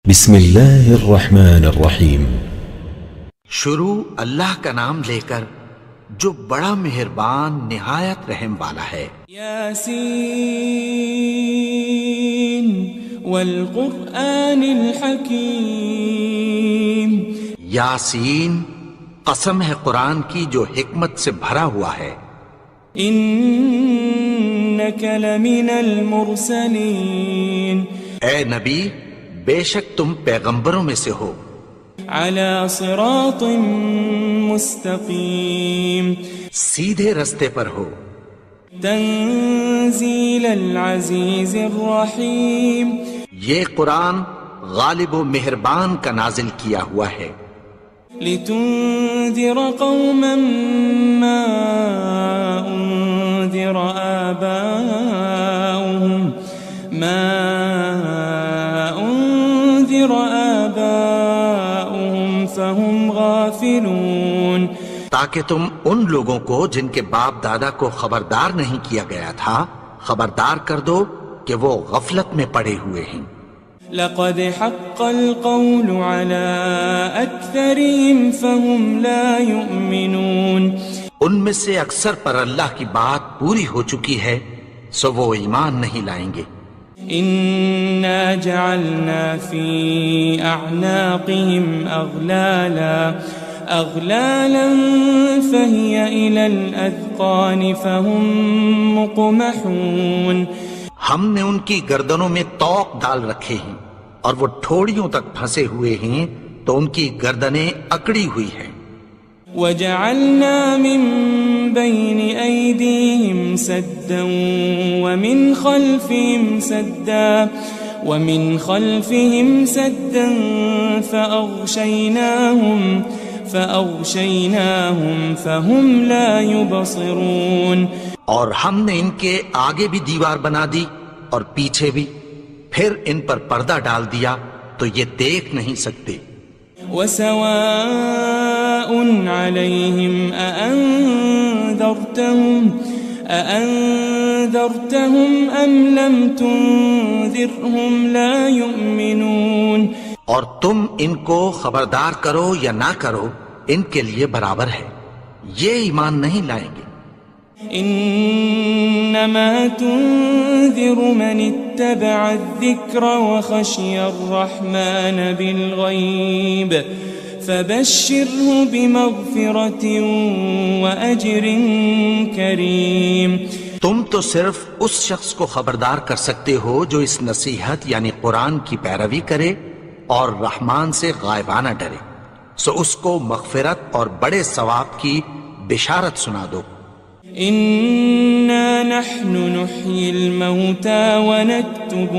بسم اللہ الرحمن الرحیم۔ شروع اللہ کا نام لے کر جو بڑا مہربان نہایت رحم والا ہے۔ یاسین والقرآن الحکیم۔ یاسین، قسم ہے قرآن کی جو حکمت سے بھرا ہوا ہے۔ انک لمن المرسلین۔ اے نبی، بے شک تم پیغمبروں میں سے ہو۔ علی صراط مستقیم۔ سیدھے رستے پر ہو۔ تنزیل العزیز الرحیم۔ یہ قرآن غالب و مہربان کا نازل کیا ہوا ہے۔ لتنذر قوما ما انذر آباؤهم فهم غافلون۔ تاکہ تم ان لوگوں کو جن کے باپ دادا کو خبردار نہیں کیا گیا تھا خبردار کر دو کہ وہ غفلت میں پڑے ہوئے ہیں۔ لقد حق القول على أكثرهم فهم لا يؤمنون۔ ان میں سے اکثر پر اللہ کی بات پوری ہو چکی ہے سو وہ ایمان نہیں لائیں گے۔ إنا جعلنا في أعناقهم أغلالا فهي إلى الأذقان فهم مقمحون۔ ہم نے ان کی گردنوں میں طوق ڈال رکھے ہیں اور وہ ٹھوڑیوں تک پھنسے ہوئے ہیں تو ان کی گردنیں اکڑی ہوئی ہیں۔ وجعلنا من بين أيديهم سدا ومن خلفهم سدا فأغشيناهم فهم لا يبصرون۔ اور ہم نے ان کے آگے بھی دیوار بنا دی اور پیچھے بھی، پھر ان پر پردہ ڈال دیا تو یہ دیکھ نہیں سکتے۔ وسواء عليهم أأنذرتهم أم لم تنذرهم لا يؤمنون۔ اور تم ان کو خبردار کرو یا نہ کرو ان کے لیے برابر ہے، یہ ایمان نہیں لائیں گے۔ انما تنذر من اتبع الذکر وخشی الرحمن بالغیب فبشره بمغفرة واجر کریم۔ تم تو صرف اس شخص کو خبردار کر سکتے ہو جو اس نصیحت یعنی قرآن کی پیروی کرے اور رحمان سے غائبانہ ڈرے، سو اس کو مغفرت اور بڑے ثواب کی بشارت سنا دو۔ إنا نحن نحيي الموتى ونكتب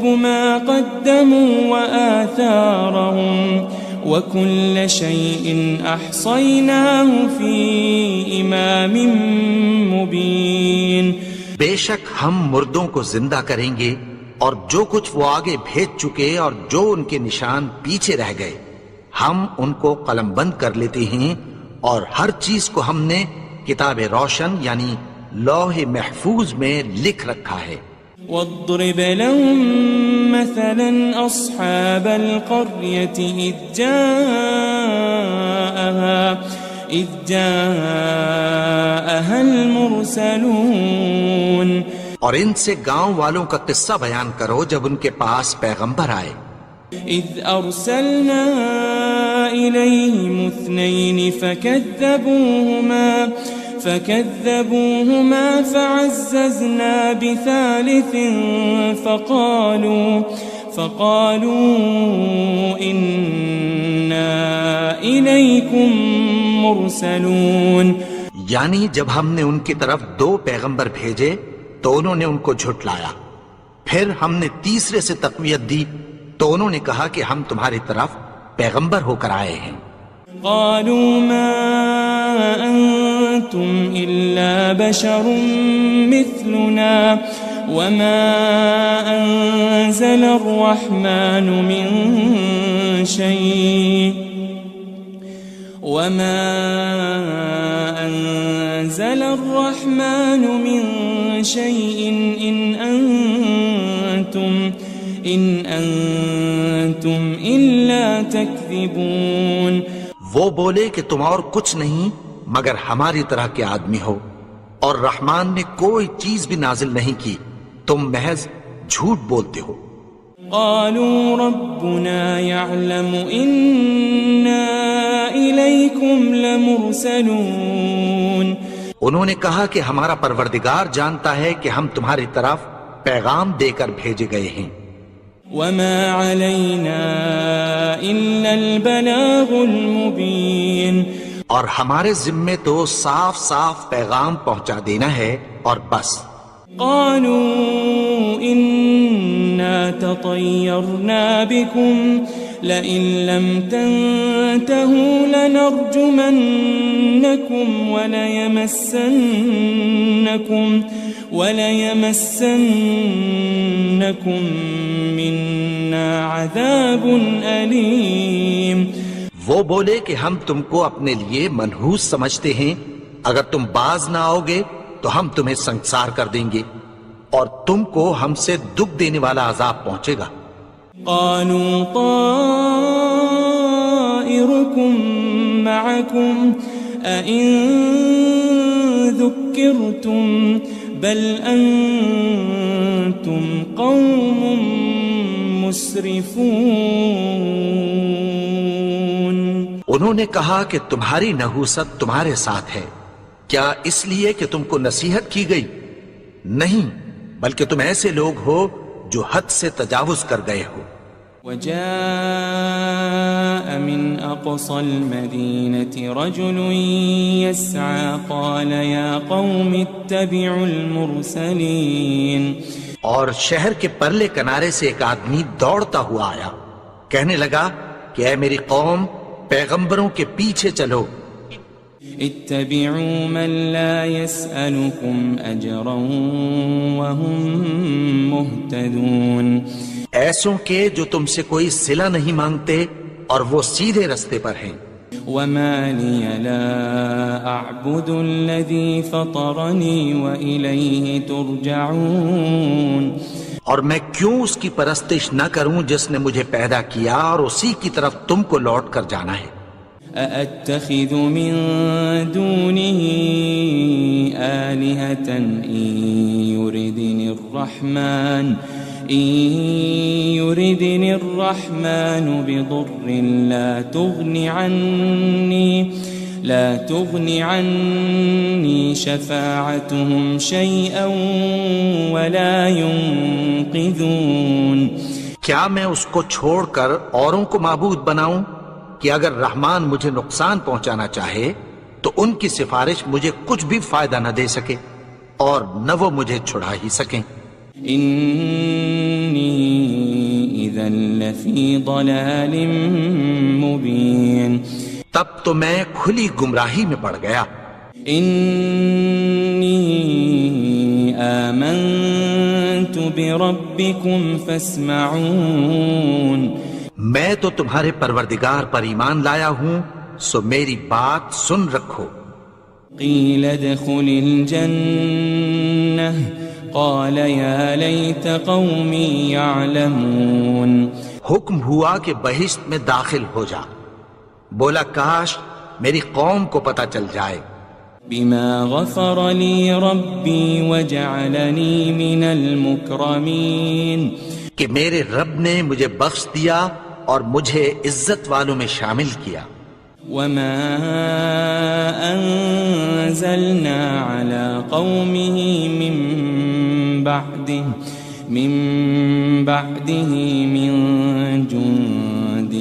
ما قدموا وآثارهم وكل شيء أحصيناه في إمام مبين۔ بے شک ہم مردوں کو زندہ کریں گے اور جو کچھ وہ آگے بھیج چکے اور جو ان کے نشان پیچھے رہ گئے ہم ان کو قلم بند کر لیتے ہیں، اور ہر چیز کو ہم نے کتاب روشن یعنی لوح محفوظ میں لکھ رکھا ہے۔ واضرب لهم مثلا أصحاب القرية إذ جاءها المرسلون۔ اور ان سے گاؤں والوں کا قصہ بیان کرو جب ان کے پاس پیغمبر آئے۔ إذ أرسلنا إليهم اثنين فكذبوهما فعززنا بثالث فقالوا إنا إليكم مرسلون۔ یعنی جب ہم نے ان کی طرف دو پیغمبر بھیجے تو انہوں نے ان کو جھٹلایا، پھر ہم نے تیسرے سے تقویت دی تو انہوں نے کہا کہ ہم تمہاری طرف پیغمبر ہو کر آئے ہیں۔ قالوا ما أنتم إلا بشر مثلنا وما أنزل الرحمن من شيء إن أنتم أنتم إلا تكذبون. وہ بولے کہ تم اور کچھ نہیں مگر ہماری طرح کے آدمی ہو، اور رحمان نے کوئی چیز بھی نازل نہیں کی، تم محض جھوٹ بولتے ہو. قالوا ربنا يعلم إنا إليكم لمرسلون. انہوں نے کہا کہ ہمارا پروردگار جانتا ہے کہ ہم تمہاری طرف پیغام دے کر بھیجے گئے ہیں. وما علينا إلا البلاغ المبين. اور ہمارے ذمے تو صاف صاف پیغام پہنچا دینا ہے اور بس. قالوا إنا تطيرنا بكم لئن لم تنتهوا لنرجمنكم وليمسنكم منا عذاب أليم. وہ بولے کہ ہم تم کو اپنے لیے منحوس سمجھتے ہیں، اگر تم باز نہ آؤ گے تو ہم تمہیں سنسار کر دیں گے اور تم کو ہم سے دکھ دینے والا عذاب پہنچے گا. قالوا طائركم معكم أئن ذكرتم بل أنتم قوم مسرفون. انہوں نے کہا کہ تمہاری نحوست تمہارے ساتھ ہے، کیا اس لیے کہ تم کو نصیحت کی گئی؟ نہیں، بلکہ تم ایسے لوگ ہو جو حد سے تجاوز کر گئے ہو. وجاء من أقصى المدينة رجل يسعى قال يا قوم اتبعوا المرسلين. اور شہر کے پرلے کنارے سے ایک آدمی دوڑتا ہوا آیا، کہنے لگا کہ اے میری قوم، پیغمبروں کے پیچھے چلو. اتبعوا من لا يسألكم أجرا وهم مهتدون. ایسوں کے جو تم سے کوئی صلہ نہیں مانگتے اور وہ سیدھے رستے پر ہیں. وما لي لا أعبد الذي فطرني وإليه ترجعون. اور میں کیوں اس کی پرستش نہ کروں جس نے مجھے پیدا کیا اور اسی کی طرف تم کو لوٹ کر جانا ہے. أأتخذ من دونه آلهة إن يردني الرحمن بضر لا تغني عني شفاعتهم شيئا ولا ينقذون. کیا میں اس کو چھوڑ کر اوروں کو معبود بناؤں کہ اگر رحمان مجھے نقصان پہنچانا چاہے تو ان کی سفارش مجھے کچھ بھی فائدہ نہ دے سکے اور نہ وہ مجھے چھڑا ہی سکیں. إني إذا لفي ضلال مبين. تب تو میں کھلی گمراہی میں پڑ گیا. إني آمنت بربكم فاسمعون. میں تو تمہارے پروردگار پر ایمان لایا ہوں، سو میری بات سن رکھو. قيل ادخل الجنة قال يا ليت قومي يعلمون. حکم ہوا کہ بہشت میں داخل ہو جا. بولا کاش میری قوم کو پتہ چل جائے. بما غفر لي ربي وجعلني من المكرمين. کہ میرے رب نے مجھے بخش دیا اور مجھے عزت والوں میں شامل کیا. وما أنزلنا على قومه من بعده من جند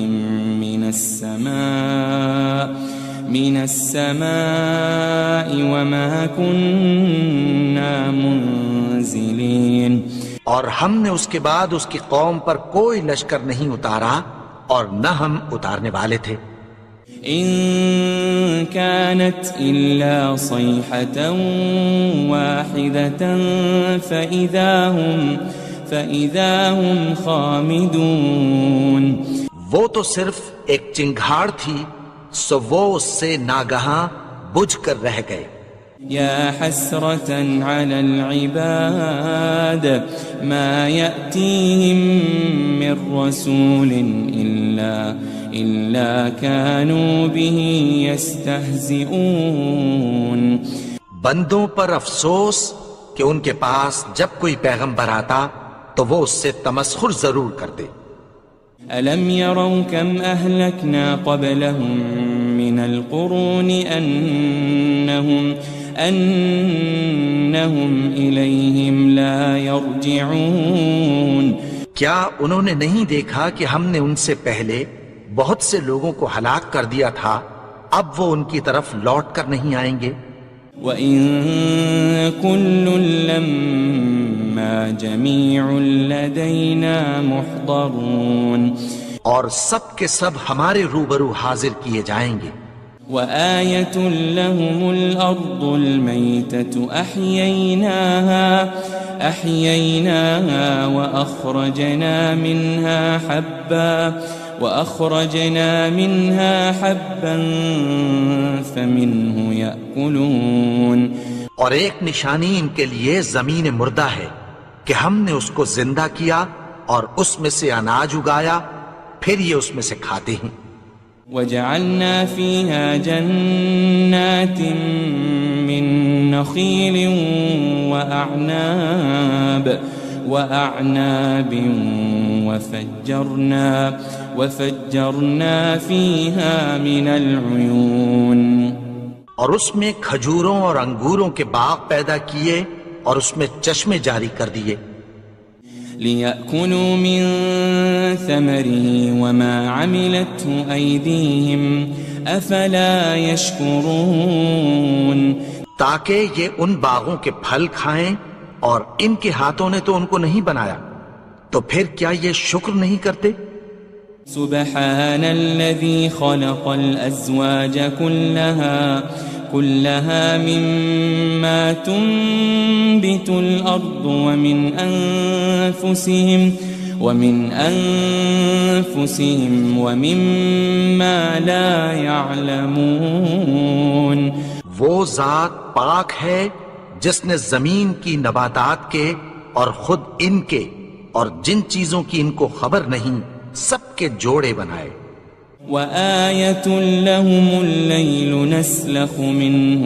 من السماء وما كنا منزلين. اور ہم نے اس کے بعد اس کی قوم پر کوئی لشکر نہیں اتارا اور نہ ہم اتارنے والے تھے. إن كانت إلا صيحة واحدة فإذا هم خامدون. وہ تو صرف ایک چنگھاڑ تھی، سو وہ اس سے ناگہاں بجھ کر رہ گئے. يا حسرة على العباد ما يأتيهم من رسول إلا كانوا به يستهزئون. بندوں پر افسوس کہ ان کے پاس جب کوئی پیغمبر آتا تو وہ اس سے تمسخر ضرور کرتے. ألم يروا كم أهلكنا قبلهم من القرون أنهم إليهم لا يرجعون. کیا انہوں نے نہیں دیکھا کہ ہم نے ان سے پہلے بہت سے لوگوں کو ہلاک کر دیا تھا، اب وہ ان کی طرف لوٹ کر نہیں آئیں گے. وَإِن كُلٌّ لَمَّا جَمِيعٌ لَدَيْنَا مُحْضَرُونَ. اور سب کے سب ہمارے روبرو حاضر کیے جائیں گے. وآية لهم الأرض الميتة أحييناها وأخرجنا منها حبا فمنه يأكلون. اور ایک نشانی ان کے لیے زمین مردہ ہے کہ ہم نے اس کو زندہ کیا اور اس میں سے اناج اگایا، پھر یہ اس میں سے کھاتے ہیں. وجعلنا فيها جنات من نخيل وأعناب وفجرنا فيها من العيون. اور اس میں کھجوروں اور انگوروں کے باغ پیدا کیے اور اس میں چشمے جاری کر دیے. لِيَأْكُلُوا مِن ثَمَرِهِ وَمَا عَمِلَتْهُ أَيْدِيهِمْ أَفَلَا يَشْكُرُونَ. تاکہ یہ ان باغوں کے پھل کھائیں اور ان کے ہاتھوں نے تو ان کو نہیں بنایا، تو پھر کیا یہ شکر نہیں کرتے؟ سبحان الذي خلق الأزواج كلها مما تنبت الأرض ومن أنفسهم ومما لا يعلمون. وہ ذات پاک ہے جس نے زمین کی نباتات کے اور خود ان کے اور جن چیزوں کی ان کو خبر نہیں سب کے جوڑے بنائے. وآية لهم الليل نسلخ منه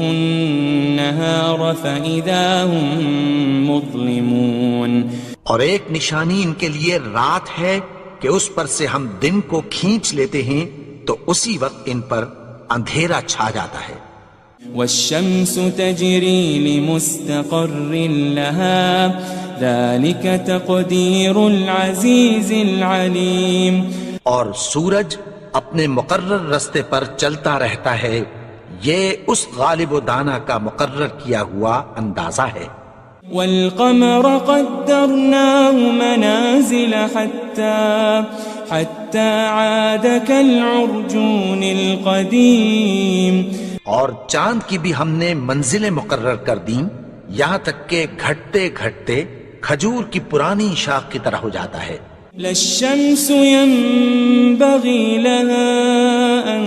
النهار فإذا هم مظلمون. اور ایک نشانی ان کے لیے رات ہے کہ اس پر سے ہم دن کو کھینچ لیتے ہیں تو اسی وقت ان پر اندھیرا چھا جاتا ہے. والشمس تجري لمستقر لها ذلك تقدير العزيز العليم. اور سورج اپنے مقرر رستے پر چلتا رہتا ہے، یہ اس غالب و دانا کا مقرر کیا ہوا اندازہ ہے. والقمر قدرناه منازل حتى عاد كالعرجون القديم. اور چاند کی بھی ہم نے منزلیں مقرر کر دیں یہاں تک کہ گھٹتے گھٹتے کھجور کی پرانی شاخ کی طرح ہو جاتا ہے. لا الشمس ينبغي لها أن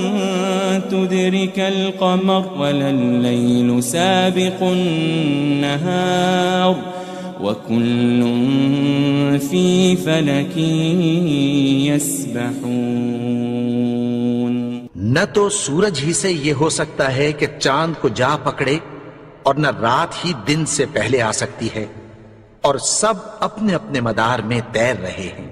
تدرك القمر ولا الليل سابق النهار وكل في فلك يسبحون. نہ تو سورج ہی سے یہ ہو سکتا ہے کہ چاند کو جا پکڑے اور نہ رات ہی دن سے پہلے آ سکتی ہے، اور سب اپنے اپنے مدار میں تیر رہے ہیں.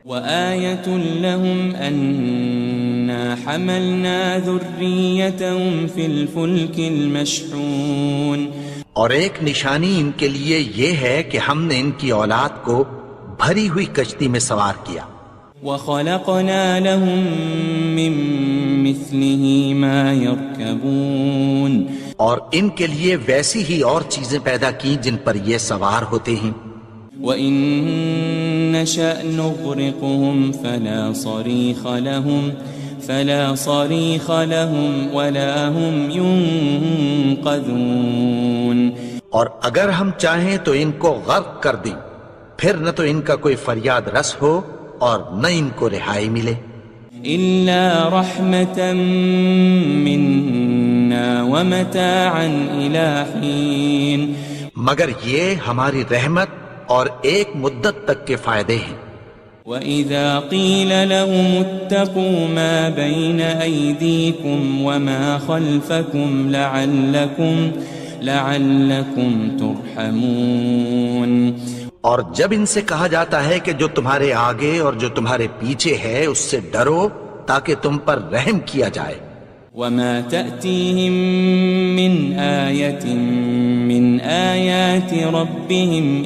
وآية لهم أنا حملنا ذريتهم في الفلك المشحون. اور ایک نشانی ان کے لیے یہ ہے کہ ہم نے ان کی اولاد کو بھری ہوئی کشتی میں سوار کیا. وخلقنا لهم من مثله ما يركبون. اور ان کے لیے ویسی ہی اور چیزیں پیدا کی جن پر یہ سوار ہوتے ہیں. وَإِن نَّشَأْ نُغْرِقْهُمْ فَلَا صَرِيخَ لَهُمْ وَلَا هُمْ يُنقَذُونَ. اور اگر ہم چاہیں تو ان کو غرق کر دیں، پھر نہ تو ان کا کوئی فریاد رس ہو اور نہ ان کو رہائی ملے. إلا رحمة منا ومتاعا إلى حين مگر یہ ہماری رحمت اور ایک مدت تک کے فائدے ہیں. وَإِذَا قِيلَ لَهُمُ اتَّقُوا مَا بَيْنَ أَيْدِيكُمْ وَمَا خَلْفَكُمْ لَعَلَّكُمْ تُرْحَمُونَ. اور جب ان سے کہا جاتا ہے کہ جو تمہارے آگے اور جو تمہارے پیچھے ہے اس سے ڈرو تاکہ تم پر رحم کیا جائے. وَمَا تَأْتِيهِم مِّنْ آيَةٍ مِّنْ آيَاتِ رَبِّهِمْ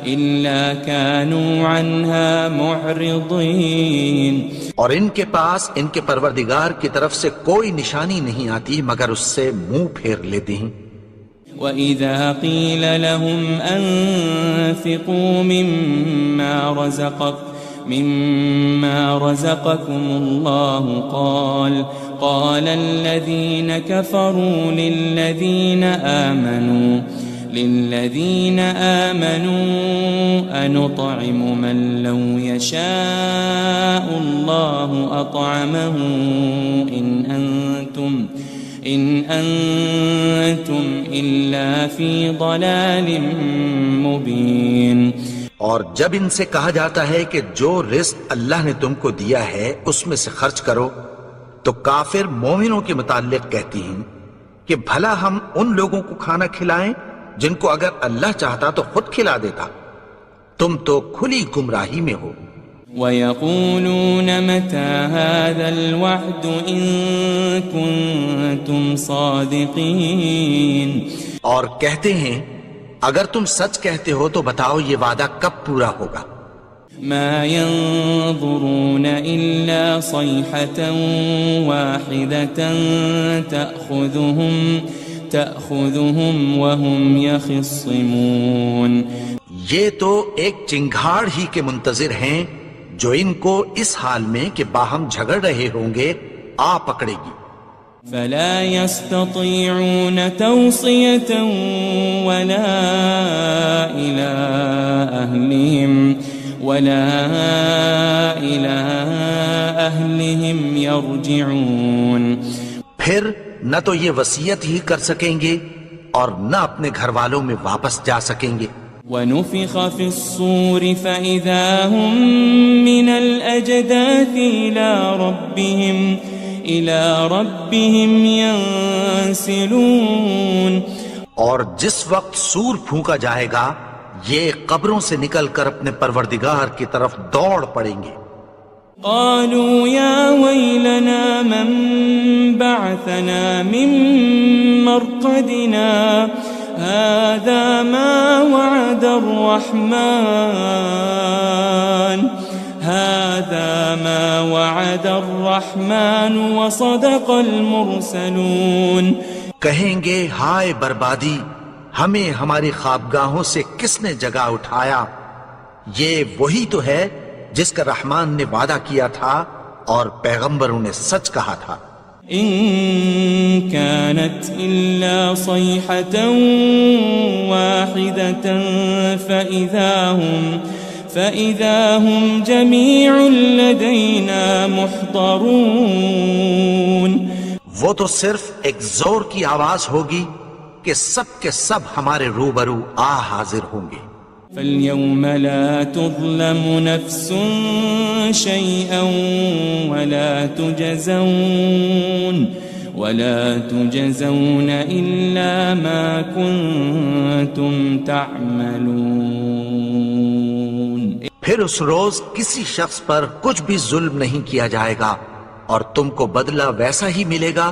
إِلَّا كَانُوا عَنْهَا مُعْرِضِينَ. اور ان کے پاس ان کے پروردگار کی طرف سے کوئی نشانی نہیں آتی مگر اس سے منہ پھیر لیتے ہیں. وَإِذَا قِيلَ لَهُمْ أَنفِقُوا مِمَّا رَزَقَكُمُ اللَّهُ قَالَ الَّذِينَ كَفَرُوا لِلَّذِينَ آمَنُوا أَنُطْعِمُ مَن لَّوْ يَشَاءُ اللَّهُ أَطْعَمَهُ إِنْ أَنْتُمْ إِلَّا فِي ضَلَالٍ مُبِينٍ. اور جب ان سے کہا جاتا ہے کہ جو رزق اللہ نے تم کو دیا ہے اس میں سے خرچ کرو تو کافر مومنوں کے متعلق کہتی ہیں کہ بھلا ہم ان لوگوں کو کھانا کھلائیں جن کو اگر اللہ چاہتا تو خود کھلا دیتا. تم تو کھلی گمراہی میں ہو. وَيَقُولُونَ مَتَى هَذَا الْوَعْدُ إِن كُنتُمْ صَادِقِينَ. اور کہتے ہیں اگر تم سچ کہتے ہو تو بتاؤ یہ وعدہ کب پورا ہوگا. مَا يَنظُرُونَ إِلَّا صَيْحَةً وَاحِدَةً تَأْخُذُهُمْ وَهُمْ يَخِصِّمُونَ. یہ تو ایک چنگھاڑ ہی کے منتظر ہیں جو ان کو اس حال میں کہ باہم جھگڑ رہے ہوں گے آ پکڑے گی. فَلَا يَسْتَطِيعُونَ تَوْصِيَةً وَلَا إِلَىٰ أَهْلِهِمْ يَرْجِعُونَ. پھر نہ تو یہ وصیت ہی کر سکیں گے اور نہ اپنے گھر والوں میں واپس جا سکیں گے. وَنُفِخَ فِي الصُّورِ فَإِذَا هُم مِّنَ الْأَجْدَاثِ إِلَىٰ رَبِّهِمْ يَنسِلُونَ. اور جس وقت سور پھونکا جائے گا یہ قبروں سے نکل کر اپنے پروردگار کی طرف دوڑ پڑیں گے. قالوا يا ويلنا من بعثنا من مرقدنا هذا ما وعد الرحمن وصدق المرسلون. کہیں گے ہائے بربادی، ہمیں ہماری خوابگاہوں سے کس نے جگا اٹھایا؟ یہ وہی تو ہے جس کا رحمان نے وعدہ کیا تھا اور پیغمبروں نے سچ کہا تھا. إن كانت إلا صيحة واحدة فإذا هم جميع لدينا محضرون. وہ تو صرف ایک زور کی آواز ہوگی کہ سب کے سب ہمارے روبرو حاضر ہوں گے. فَالْيَوْمَ لَا تُظْلَمُ نَفْسٌ شَيْئًا وَلَا تُجَزَوْنَ إِلَّا مَا كُنتُمْ تَعْمَلُونَ. پھر اس روز کسی شخص پر کچھ بھی ظلم نہیں کیا جائے گا اور تم کو بدلہ ویسا ہی ملے گا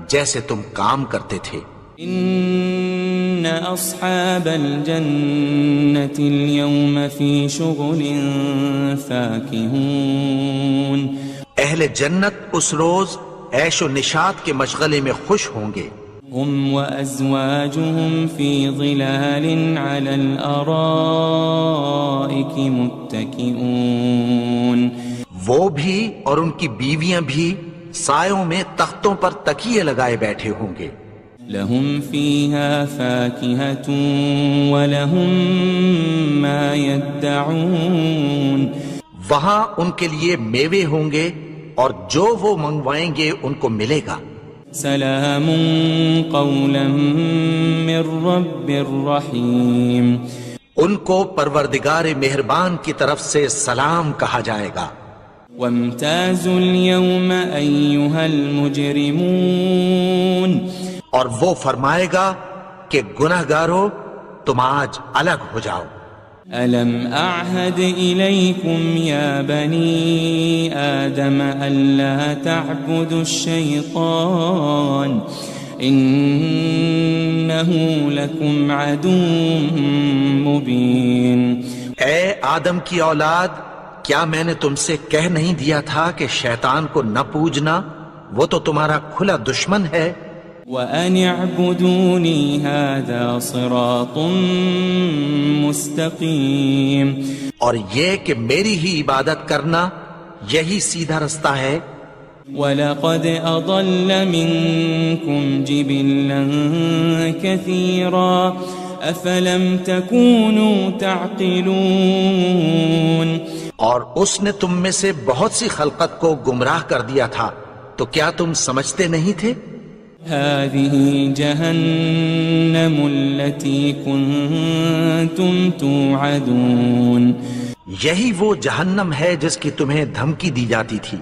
جیسے تم کام کرتے تھے. إن أصحاب الجنة اليوم في شغل فاكهون. اہل جنت اس روز عیش و نشاط کے مشغلے میں خوش ہوں گے. هم وأزواجهم في ظلال على الأرائك متكئون. وہ بھی اور ان کی بیویاں بھی سایوں میں تختوں پر تکیے لگائے بیٹھے ہوں گے. لهم فيها فاكهة ولهم ما يدعون. وہاں ان کے لیے میوے ہوں گے اور جو وہ منگوائیں گے ان کو ملے گا. سلام قولا من رب الرحیم. ان کو پروردگار مہربان کی طرف سے سلام کہا جائے گا. وامتازوا اليوم أيها المجرمون. اور وہ فرمائے گا کہ گنہگارو تم آج الگ ہو جاؤ. ألم أعهد إليكم يا بني آدم ألا تعبدوا الشيطان إنه لكم عدو مبين. اے آدم کی اولاد، کیا میں نے تم سے کہہ نہیں دیا تھا کہ شیطان کو نہ پوجنا، وہ تو تمہارا کھلا دشمن ہے. وَأَنِ اعْبُدُونِي هَذَا صِرَاطٌ مُسْتَقِيمٌ. اور یہ کہ میری ہی عبادت کرنا یہی سیدھا رستہ ہے. وَلَقَدْ أَضَلَّ مِنْكُمْ جِبِلًّا كَثِيرًا أَفَلَمْ تَكُونُوا تَعْقِلُونَ. اور اس نے تم میں سے بہت سی خلقت کو گمراہ کر دیا تھا، تو کیا تم سمجھتے نہیں تھے؟ هذه جهنم التي كنتم توعدون. یہی وہ جہنم ہے جس کی تمہیں دھمکی دی جاتی تھی.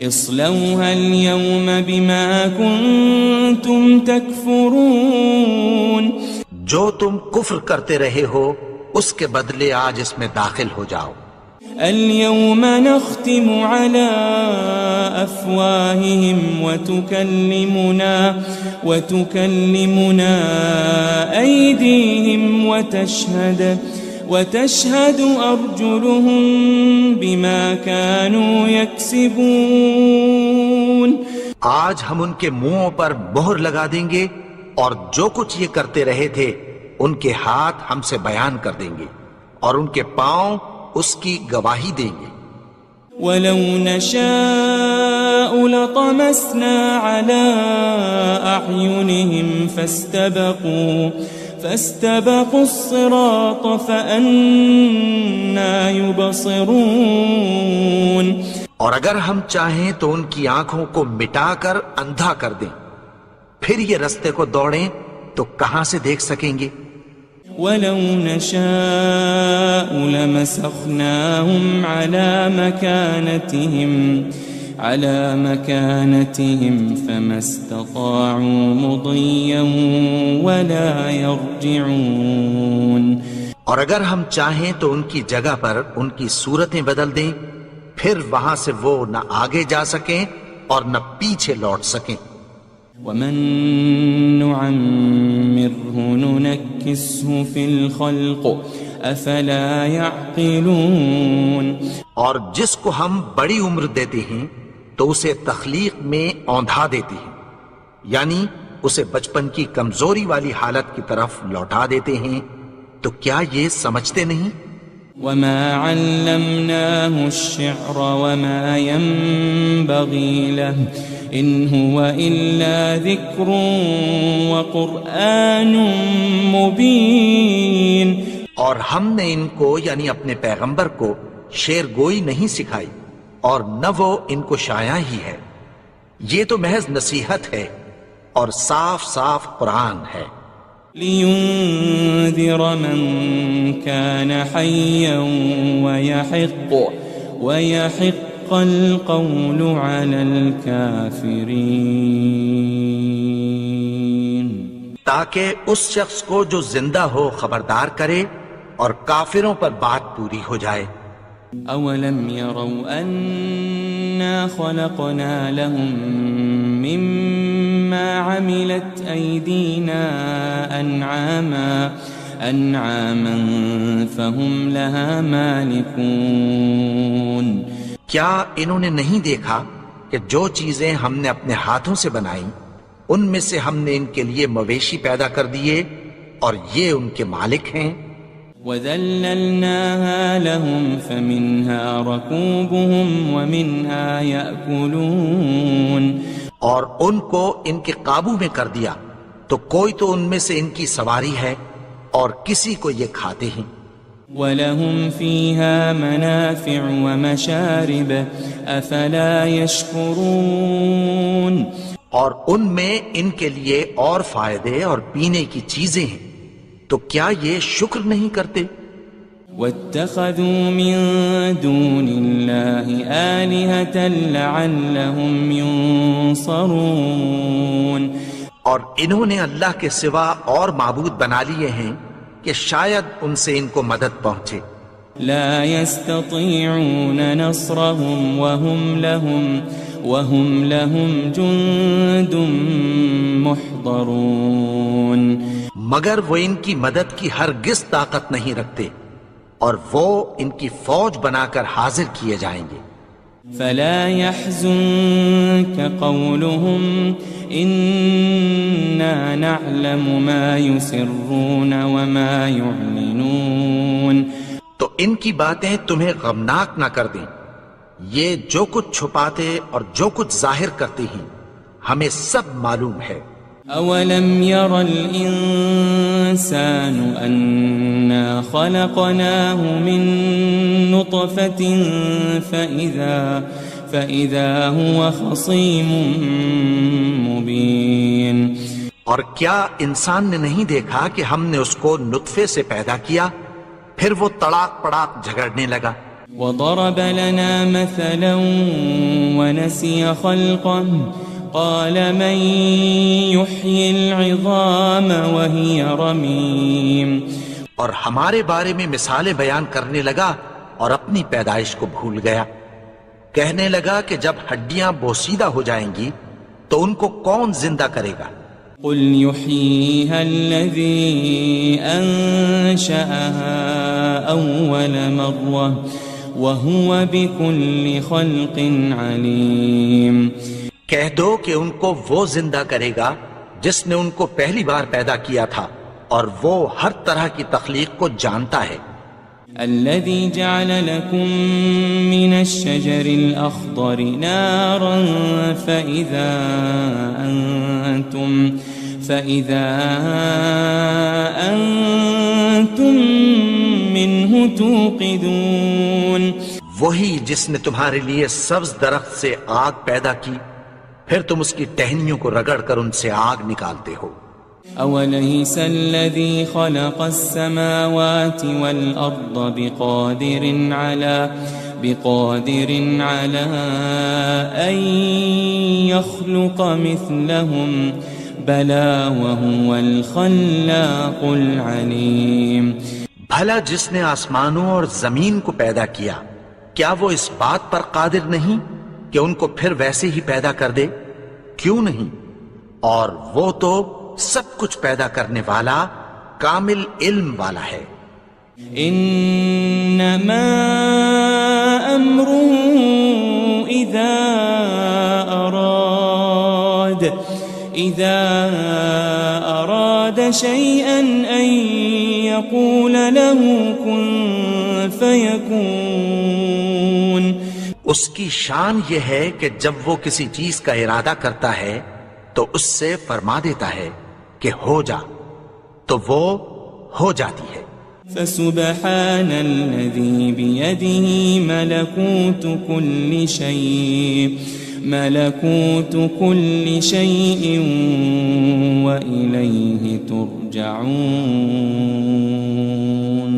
اصلوها اليوم بما كنتم تكفرون. جو تم کفر کرتے رہے ہو اس کے بدلے آج اس میں داخل ہو جاؤ. اليوم نختم على أفواههم وتكلمنا أيديهم وتشهد أرجلهم بما كانوا يكسبون. آج ہم ان کے منہوں پر مہر لگا دیں گے اور جو کچھ یہ کرتے رہے تھے ان کے ہاتھ ہم سے بیان کر دیں گے اور ان کے پاؤں اس کی گواہی دیں گے. وَلَوْ نَشَاءُ لَطَمَسْنَا عَلَىٰ أَعْيُنِهِمْ فَاسْتَبَقُوا الصِّرَاطَ فَأَنَّىٰ يُبْصِرُونَ. اور اگر ہم چاہیں تو ان کی آنکھوں کو مٹا کر اندھا کر دیں، پھر یہ رستے کو دوڑیں تو کہاں سے دیکھ سکیں گے. وَلَوْ نَشَاءُ لَمَسَخْنَاهُمْ عَلَى مَكَانَتِهِمْ فَمَا اسْتَطَاعُوا مُضِيًّا وَلَا يَرْجِعُونَ. اور اگر ہم چاہیں تو ان کی جگہ پر ان کی صورتیں بدل دیں، پھر وہاں سے وہ نہ آگے جا سکیں اور نہ پیچھے لوٹ سکیں. وَمَن نُعَمِّرْهُ نُنَكِّسْهُ فِي الْخَلْقِ أَفَلَا يَعْقِلُونَ. اور جس کو ہم بڑی عمر دیتے ہیں تو اسے تخلیق میں اوندھا دیتے ہیں، یعنی اسے بچپن کی کمزوری والی حالت کی طرف لوٹا دیتے ہیں. تو کیا یہ سمجھتے نہیں؟ وَمَا عَلَّمْنَاهُ الشِّعْرَ وَمَا يَنبَغِي لَهُ إِنْ هُوَ إِلَّا ذِكْرٌ وَقُرْآنٌ مُبِينٌ. اور ہم نے ان کو یعنی اپنے پیغمبر کو شعر گوئی نہیں سکھائی اور نہ وہ ان کو شایع ہی ہے، یہ تو محض نصیحت ہے اور صاف صاف قرآن ہے. لِيُنذِرَ مَن كَانَ حَيًّا وَيَحِقَّ الْقَوْلُ عَلَى الْكَافِرِينَ. تاکہ اس شخص کو جو زندہ ہو خبردار کرے اور کافروں پر بات پوری ہو جائے. أَوَلَمْ يَرَوْا أَنَّا خَلَقْنَا لَهُم مِّمَّا عَمِلَتْ أَيْدِينَا أَنْعَامًا فَهُمْ لَهَا مَالِكُونَ. کیا انہوں نے نہیں دیکھا کہ جو چیزیں ہم نے اپنے ہاتھوں سے بنائیں ان میں سے ہم نے ان کے لیے مویشی پیدا کر دیے اور یہ ان کے مالک ہیں. وَذَلَّلْنَاهَا لَهُمْ فَمِنْهَا رَكُوبُهُمْ وَمِنْهَا يَأْكُلُونَ. اور ان کو ان کے قابو میں کر دیا تو کوئی تو ان میں سے ان کی سواری ہے اور کسی کو یہ کھاتے ہیں. وَلَهُمْ فِيهَا مَنَافِعُ وَمَشَارِبُ أَفَلَا يَشْكُرُونَ اور ان میں ان کے لیے اور فائدے اور پینے کی چیزیں ہیں، تو کیا یہ شکر نہیں کرتے؟ وَاتَّخَذُوا مِن دُونِ اللَّهِ آلِهَةً لَعَلَّهُمْ يُنصَرُونَ اور انہوں نے اللہ کے سوا اور معبود بنا لیے ہیں کہ شاید ان سے ان کو مدد پہنچے۔ لا يستطيعون نصرهم وهم لهم جند محضرون مگر وہ ان کی مدد کی ہرگز طاقت نہیں رکھتے، اور وہ ان کی فوج بنا کر حاضر کیے جائیں گے۔ فلا يحزنك قولهم إنا نعلم ما يسرون وما يعلنون تو ان کی باتیں تمہیں غمناک نہ کر دیں، یہ جو کچھ چھپاتے اور جو کچھ ظاہر کرتے ہیں ہمیں سب معلوم ہے۔ أولم ير الإنسان أنا خلقناه من نطفة فإذا هو خصيم مبين اور کیا انسان نے نہیں دیکھا کہ ہم نے اس کو نطفے سے پیدا کیا، پھر وہ تڑاک پڑاک جھگڑنے لگا۔ وضرب لنا مثلا ونسي خلقه قال من يحيي العظام وهي رميم اور ہمارے بارے میں مثالیں بیان کرنے لگا اور اپنی پیدائش کو بھول گیا۔ کہنے لگا کہ جب ہڈیاں بوسیدہ ہو جائیں گی تو ان کو کون زندہ کرے گا؟ قل يحييها الذي أنشأها أول مرة وهو بكل خلق عليم کہہ دو کہ ان کو وہ زندہ کرے گا جس نے ان کو پہلی بار پیدا کیا تھا، اور وہ ہر طرح کی تخلیق کو جانتا ہے۔ الذي جعل لكم من الشجر الأخضر نارا فإذا أنتم منه توقدون وہی جس نے تمہارے لیے سبز درخت سے آگ پیدا کی، پھر تم اس کی ٹہنیوں کو رگڑ کر ان سے آگ نکالتے ہو۔ أوليس الذي خلق السماوات والأرض بقادر على أن يخلق مثلهم بلى وهو الخلاق العليم بھلا جس نے آسمانوں اور زمین کو پیدا کیا، کیا وہ اس بات پر قادر نہیں کہ ان کو پھر ویسے ہی پیدا کر دے؟ کیوں نہیں؟ اور وہ تو سب کچھ پیدا کرنے والا، کامل علم والا ہے۔ انما امره اذا اراد شيئا ان يقول له كن فيكون اس کی شان یہ ہے کہ جب وہ کسی چیز کا ارادہ کرتا ہے تو اس سے فرما دیتا ہے کہ ہو جا، تو وہ ہو جاتی ہے۔ فسبحان الذي بيده ملكوت كل شيء وإليه ترجعون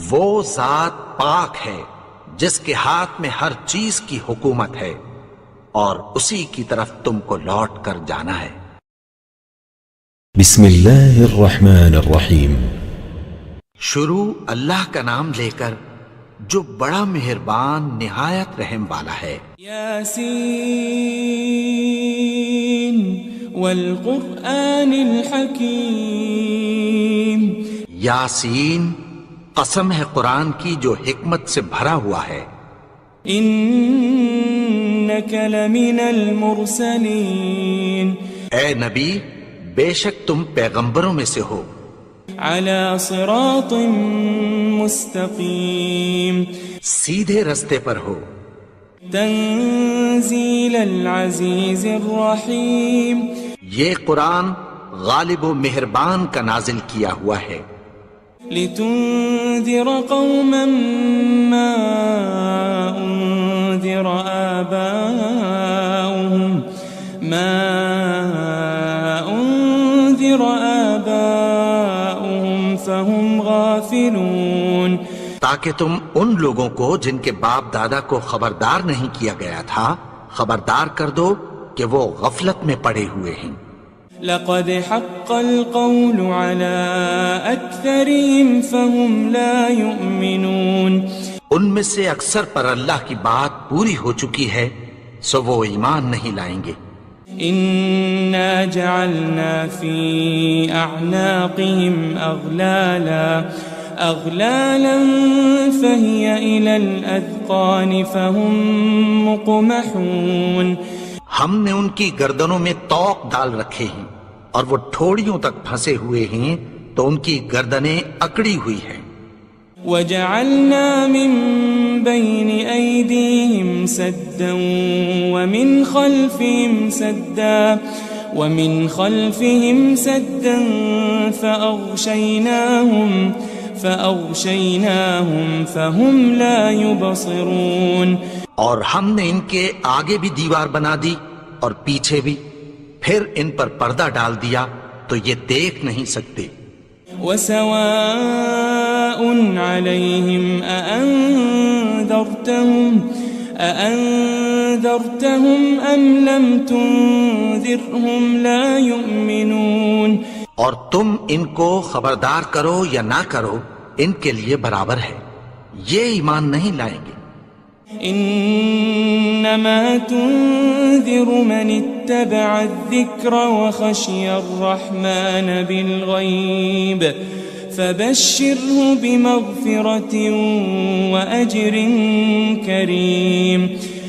وہ ذات پاک ہے جس کے ہاتھ میں ہر چیز کی حکومت ہے، اور اسی کی طرف تم کو لوٹ کر جانا ہے۔ بسم اللہ الرحمن الرحیم۔ شروع اللہ کا نام لے کر جو بڑا مہربان نہایت رحم والا ہے۔ یاسین والقرآن الحکیم۔ یاسین، قسم ہے قرآن کی جو حکمت سے بھرا ہوا ہے۔ انک لمن المرسلین۔ اے نبی، بے شک تم پیغمبروں میں سے ہو۔ علی صراط مستقیم۔ سیدھے رستے پر ہو۔ تنزیل العزیز الرحیم۔ یہ قرآن غالب و مہربان کا نازل کیا ہوا ہے۔ لتنذر قوما ما أنذر آباؤهم فهم غافلون، تاکہ تم ان لوگوں کو جن کے باپ دادا کو خبردار نہیں کیا گیا تھا خبردار کر دو کہ وہ غفلت میں پڑے ہوئے ہیں۔ لقد حق القول على أكثرهم فهم لا يؤمنون، ان میں سے اکثر پر اللہ کی بات پوری ہو چکی ہے سو وہ ایمان نہیں لائیں گے۔ إنا جعلنا في أعناقهم أغلالا فهي إلى الأذقان فهم مقمحون، ہم نے ان کی گردنوں میں طوق ڈال رکھے ہیں اور وہ ٹھوڑیوں تک پھنسے ہوئے ہیں تو ان کی گردنیں اکڑی ہوئی ہیں۔ وجعلنا من بين أيديهم سدا ومن خلفهم سدا فأغشيناهم فهم لا يبصرون، اور ہم نے ان کے آگے بھی دیوار بنا دی اور پیچھے بھی، پھر ان پر پردہ ڈال دیا تو یہ دیکھ نہیں سکتے۔ وسواء عليهم أأنذرتهم أم لم تنذرهم لا يؤمنون، اور تم ان کو خبردار کرو یا نہ کرو ان کے لیے برابر ہے، یہ ایمان نہیں لائیں گے۔ انما تنذر من اتبع الذکر وخشی الرحمن بالغیب فبشره بمغفرة واجر کریم،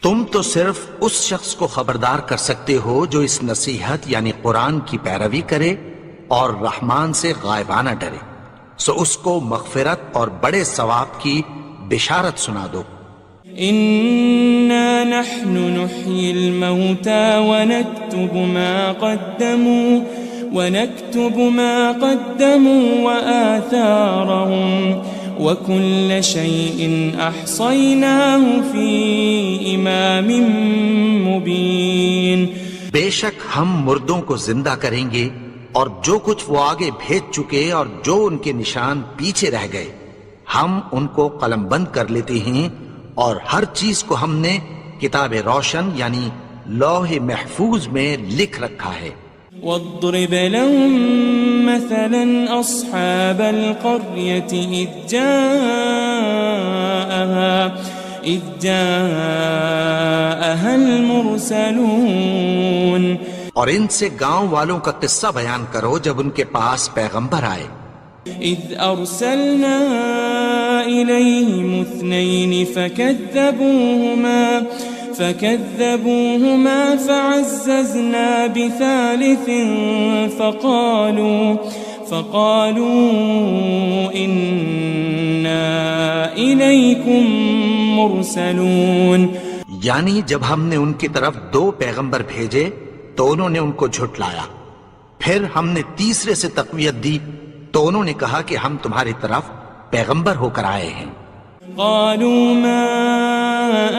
تم تو صرف اس شخص کو خبردار کر سکتے ہو جو اس نصیحت یعنی قرآن کی پیروی کرے اور رحمان سے غائبانہ ڈرے، سو اس کو مغفرت اور بڑے ثواب کی بشارت سنا دو۔ إنا نحن نحيي الموتى ونكتب ما قدموا وآثارهم وكل شيء أحصيناه في إمام مبين، بے شک ہم مردوں کو زندہ کریں گے اور جو کچھ وہ آگے بھیج چکے اور جو ان کے نشان پیچھے رہ گئے ہم ان کو قلم بند کر لیتے ہیں، اور ہر چیز کو ہم نے کتاب روشن یعنی لوح محفوظ میں لکھ رکھا ہے۔ واضرب لهم مثلا أصحاب القرية إذ جاءها المرسلون، اور ان سے گاؤں والوں کا قصہ بیان کرو جب ان کے پاس پیغمبر آئے۔ إذ أرسلنا إليهم 2 فكذبوهما فعززنا بثالث فقالوا إنا إليكم مرسلون، یعنی جب ہم نے ان کی طرف 2 پیغمبر بھیجے تو انہوں نے ان کو جھٹلایا، پھر ہم نے تیسرے سے تقویت دی تو انہوں نے کہا کہ ہم تمہاری طرف پیغمبر ہو کر آئے ہیں۔ قالوا ما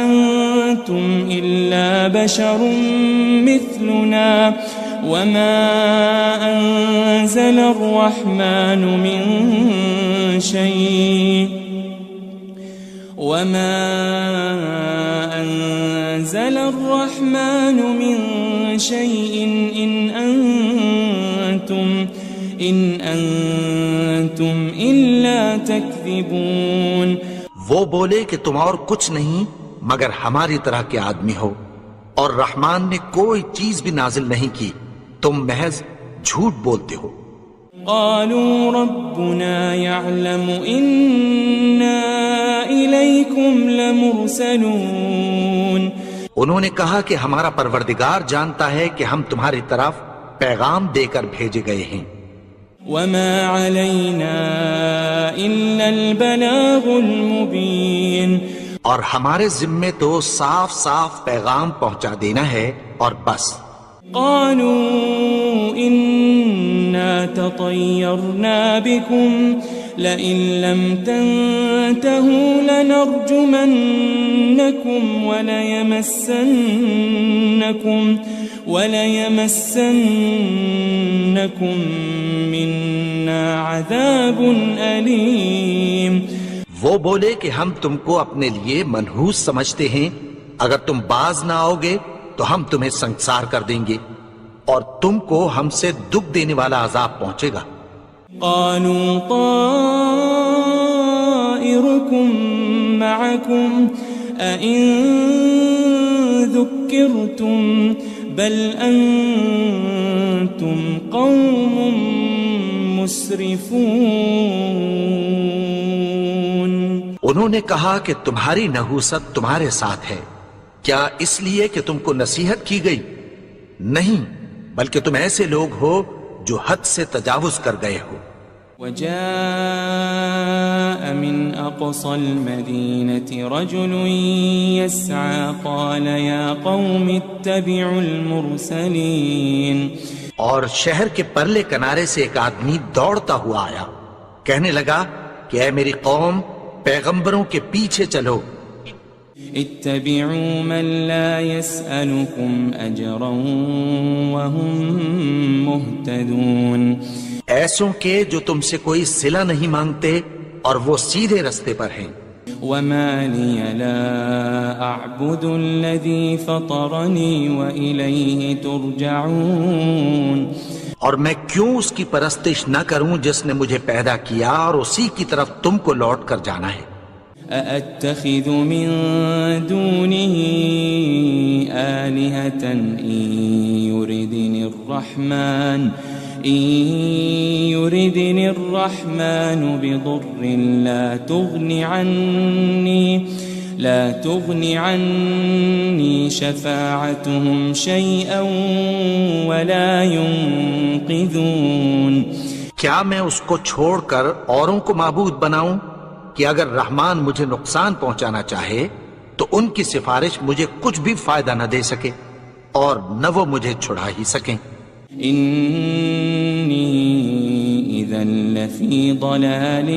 أنتم إلا بشر مثلنا وما أنزل الرحمن من شيء إن أنتم إلا تكذبون، وہ بولے کہ تم اور کچھ نہیں مگر ہماری طرح کے آدمی ہو، اور رحمان نے کوئی چیز بھی نازل نہیں کی، تم محض جھوٹ بولتے ہو۔ قالوا ربنا يعلم إنا إليكم لمرسلون، انہوں نے کہا کہ ہمارا پروردگار جانتا ہے کہ ہم تمہاری طرف پیغام دے کر بھیجے گئے ہیں۔ وما علينا إلا البلاغ المبين، اور ہمارے ذمے تو صاف صاف پیغام پہنچا دینا ہے اور بس۔ قالوا إنا تطيرنا بكم لئن لم تنتهوا لنرجمنكم وليمسنكم منا عذاب أليم. وہ بولے کہ ہم تم کو اپنے لیے منحوس سمجھتے ہیں، اگر تم باز نہ آؤ گے تو ہم تمہیں سنسار کر دیں گے اور تم کو ہم سے دکھ دینے والا عذاب پہنچے گا. قالوا طائركم معكم أئن ذكرتم بل أنتم قوم مسرفون. انہوں نے کہا کہ تمہاری نحوست تمہارے ساتھ ہے، کیا اس لیے کہ تم کو نصیحت کی گئی؟ نہیں، بلکہ تم ایسے لوگ ہو جو حد سے تجاوز کر گئے ہو. وجاء من أقصى المدينة رجل يسعى قال يا قوم اتبعوا المرسلين. اور شہر کے پرلے کنارے سے ایک آدمی دوڑتا ہوا آیا، کہنے لگا کہ اے میری قوم، پیغمبروں کے پیچھے چلو. اتبعوا من لا يسألكم أجرا وهم مهتدون. ایسوں کے جو تم سے کوئی صلہ نہیں مانگتے اور وہ سیدھے رستے پر ہیں. وما لي لا أعبد الذي فطرني وإليه ترجعون. اور میں کیوں اس کی پرستش نہ کروں جس نے مجھے پیدا کیا اور اسی کی طرف تم کو لوٹ کر جانا ہے. أأتخذ من دونه آلهة إن يردني الرحمن بضر لا تغن عني شفاعتهم شيئا ولا ينقذون. کیا میں اس کو چھوڑ کر اوروں کو معبود بناؤں کہ اگر رحمان مجھے نقصان پہنچانا چاہے تو ان کی سفارش مجھے کچھ بھی فائدہ نہ دے سکے اور نہ وہ مجھے چھڑا ہی سکیں. إني إذا لفي ضلال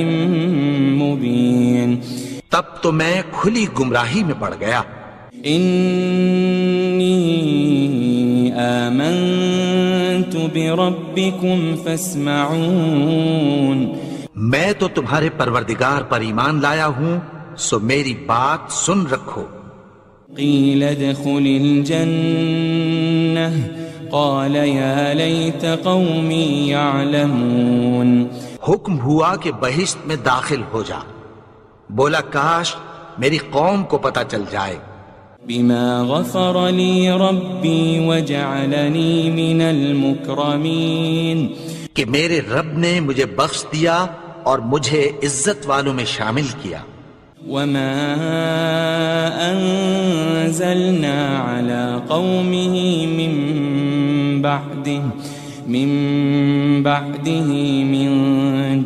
مبين. تب تو میں کھلی گمراہی میں پڑ گیا. إني آمنت بربكم فاسمعون. میں تو تمہارے پروردگار پر ایمان لایا ہوں، سو میری بات سن رکھو. قيل ادخل الجنة قال يا ليت قومي يعلمون. حکم ہوا کہ بہشت میں داخل ہو جا. بولا کاش میری قوم کو پتہ چل جائے. بما غفر لي ربي وجعلني من المكرمين. کہ میرے رب نے مجھے بخش دیا اور مجھے عزت والوں میں شامل کیا. وما أنزلنا على قومه من بعده من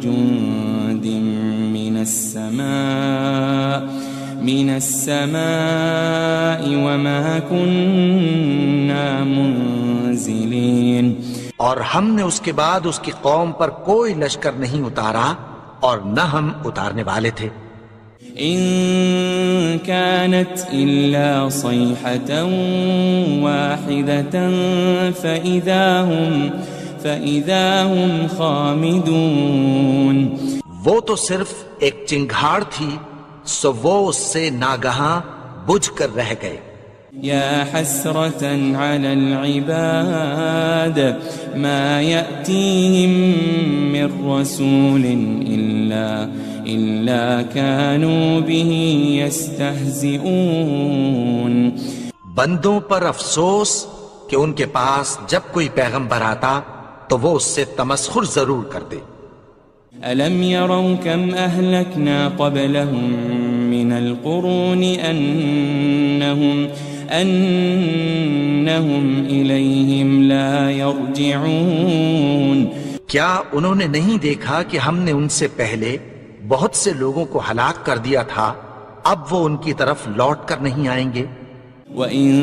جند من السماء وما كنا منزلين. اور ہم نے اس کے بعد اس کی قوم پر کوئی لشکر نہیں اتارا اور نہ ہم اتارنے والے تھے. إن كانت إلا صيحة واحدة فإذا هم خامدون. وہ تو صرف ایک چنگھاڑ تھی، سو وہ اس سے ناگہاں بجھ کر رہ گئے. يا حسرة على العباد ما يأتيهم من رسول إلا كانوا به يستهزئون. بندوں پر افسوس کہ ان کے پاس جب کوئی پیغمبر آتا تو وہ اس سے تمسخر ضرور کرتے. ألم يروا كم أهلكنا قبلهم من القرون أنهم إليهم لا يرجعون. کیا انہوں نے نہیں دیکھا کہ ہم نے ان سے پہلے بہت سے لوگوں کو ہلاک کر دیا تھا، اب وہ ان کی طرف لوٹ کر نہیں آئیں گے. وَإِن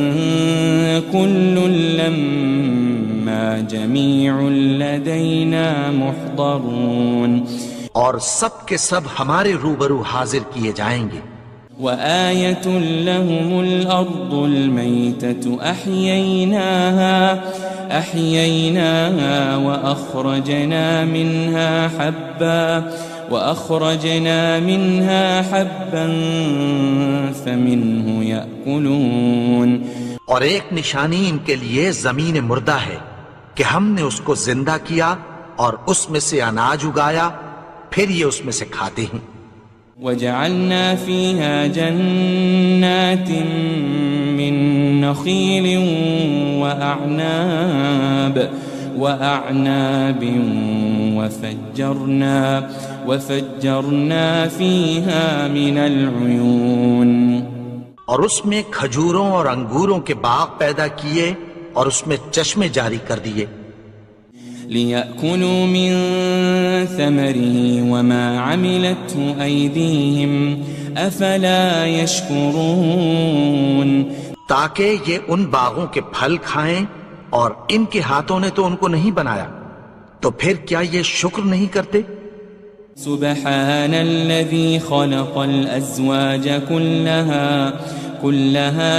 كُلٌّ لَمَّا جَمِيعٌ لَدَيْنَا مُحْضَرُونَ. اور سب کے سب ہمارے روبرو حاضر کیے جائیں گے. وآية لهم الأرض الميتة أحييناها وأخرجنا منها حبا فمنه يأكلون. اور ایک نشانی ان کے لیے زمین مردہ ہے کہ ہم نے اس کو زندہ کیا اور اس میں سے اناج اگایا، پھر یہ اس میں سے کھاتے ہیں. وجعلنا فيها جنات من نخيل وأعناب وفجرنا فيها من العيون. اور اس میں کھجوروں اور انگوروں کے باغ پیدا کیے اور اس میں چشمے جاری کر دیے. لِيَأْكُلُوا مِن ثَمَرِهِ وَمَا عَمِلَتْهُ أَيْدِيهِمْ أَفَلَا يَشْكُرُونَ. تاکہ یہ ان باغوں کے پھل کھائیں اور ان کے ہاتھوں نے تو ان کو نہیں بنایا، تو پھر کیا یہ شکر نہیں کرتے؟ سبحان الذي خلق الأزواج كلها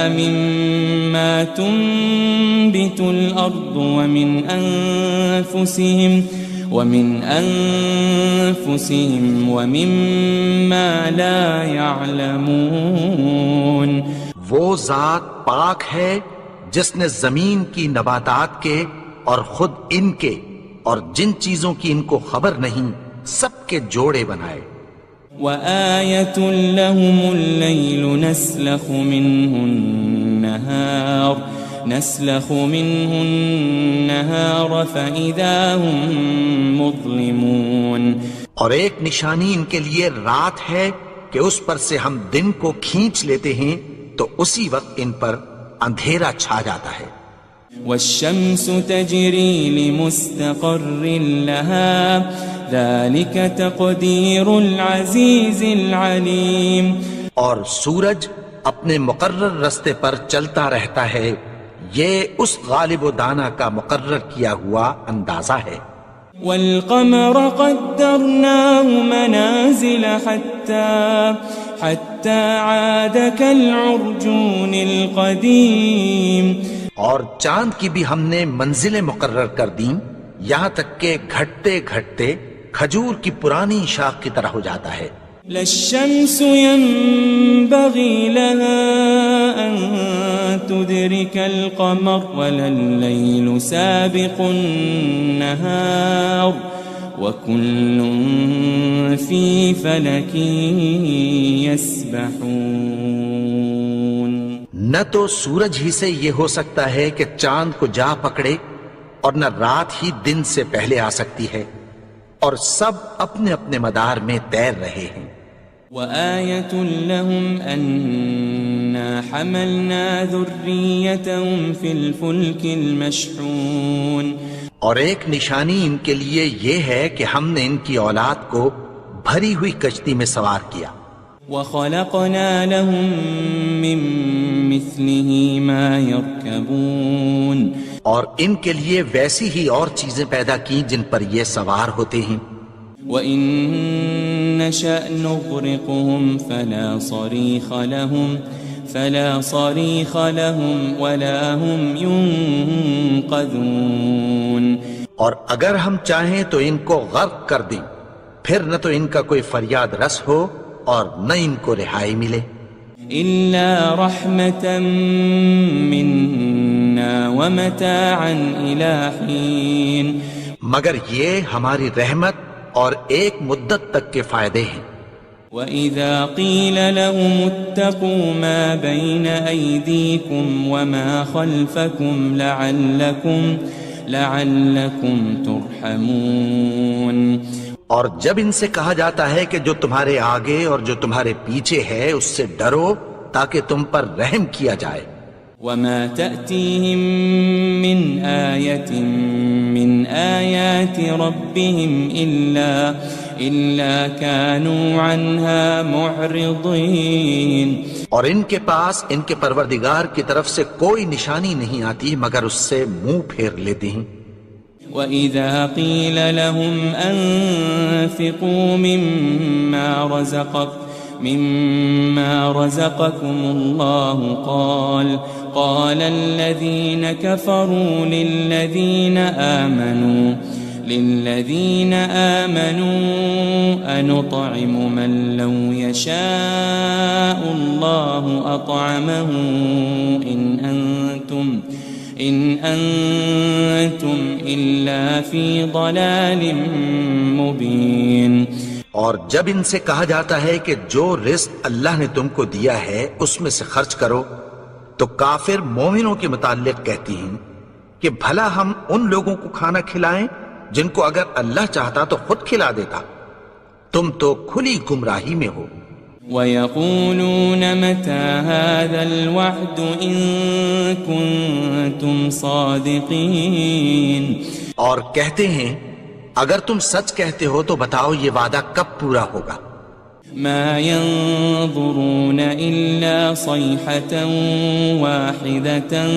مما تنبت الأرض ومن أنفسهم ومما لا يعلمون. وہ ذات پاک ہے جس نے زمین کی نباتات کے اور خود ان کے اور جن چیزوں کی ان کو خبر نہیں سب کے جوڑے بنائے. وآية لهم الليل نسلخ منه النهار فإذا هم مظلمون. اور ایک نشانی ان کے لیے رات ہے کہ اس پر سے ہم دن کو کھینچ لیتے ہیں تو اسی وقت ان پر اندھیرا چھا جاتا ہے. والشمس تجري لمستقر لها ذلك تقدير العزيز العليم. اور سورج اپنے مقرر رستے پر چلتا رہتا ہے، یہ اس غالب و دانا کا مقرر کیا ہوا اندازہ ہے. والقمر قدرناه منازل حتى عاد كالعرجون القديم. اور چاند کی بھی ہم نے منزلیں مقرر کر دیں یہاں تک کہ گھٹتے گھٹتے کھجور کی پرانی شاخ کی طرح ہو جاتا ہے. لا الشمس ينبغي لها أن تدرك القمر ولا الليل سابق النهار وكل في فلك يسبحون. نہ تو سورج ہی سے یہ ہو سکتا ہے کہ چاند کو جا پکڑے اور نہ رات ہی دن سے پہلے آ سکتی ہے، اور سب اپنے اپنے مدار میں تیر رہے ہیں. وآية لهم أنا حملنا ذريتهم في الفلك المشحون. اور ایک نشانی ان کے لیے یہ ہے کہ ہم نے ان کی اولاد کو بھری ہوئی کشتی میں سوار کیا. وخلقنا لهم من مثله ما يركبون. اور ان کے لیے ویسی ہی اور چیزیں پیدا کی جن پر یہ سوار ہوتے ہیں. وَإِن نَّشَأْ نُغْرِقْهُمْ فَلَا صَرِيخَ لَهُمْ وَلَا هُمْ يُنقَذُونَ. اور اگر ہم چاہیں تو ان کو غرق کر دیں، پھر نہ تو ان کا کوئی فریاد رس ہو اور نہ ان کو رہائی ملے. إِلَّا رَحْمَةً مِّنَّا وَمَتَاعًا إِلَىٰ حِينٍ. مگر یہ ہماری رحمت اور ایک مدت تک کے فائدے ہیں. وَإِذَا قِيلَ لَهُمُ اتَّقُوا مَا بَيْنَ أَيْدِيكُمْ وَمَا خَلْفَكُمْ لَعَلَّكُمْ تُرْحَمُونَ. اور جب ان سے کہا جاتا ہے کہ جو تمہارے آگے اور جو تمہارے پیچھے ہے اس سے ڈرو تاکہ تم پر رحم کیا جائے. وَمَا تَأْتِيهِم مِّنْ آيَةٍ مِّنْ آيَاتِ رَبِّهِمْ إِلَّا كَانُوا عَنْهَا مُعْرِضِينَ. اور ان کے پاس ان کے پروردگار کی طرف سے کوئی نشانی نہیں آتی مگر اس سے منہ پھیر لیتے ہیں. وَإِذَا قِيلَ لَهُمْ أَنفِقُوا مِمَّا رَزَقَكُمُ اللَّهُ قَالَ الَّذِينَ كَفَرُوا لِلَّذِينَ آمَنُوا أَنُطْعِمُ مَن لَّوْ يَشَاءُ اللَّهُ أَطْعَمَهُ إِنْ أَنْتُمْ إِلَّا فِي ضَلَالٍ مُبِينٍ۔ اور جب ان سے کہا جاتا ہے کہ جو رزق اللہ نے تم کو دیا ہے اس میں سے خرچ کرو، تو کافر مومنوں کے متعلق کہتی ہیں کہ بھلا ہم ان لوگوں کو کھانا کھلائیں جن کو اگر اللہ چاہتا تو خود کھلا دیتا، تم تو کھلی گمراہی میں ہو۔ وَيَقُولُونَ مَتَى هَذَا الْوَعْدُ إِن كُنتُمْ صَادِقِينَ۔ اور کہتے ہیں اگر تم سچ کہتے ہو تو بتاؤ یہ وعدہ کب پورا ہوگا؟ مَا يَنظُرُونَ إِلَّا صَيْحَةً وَاحِدَةً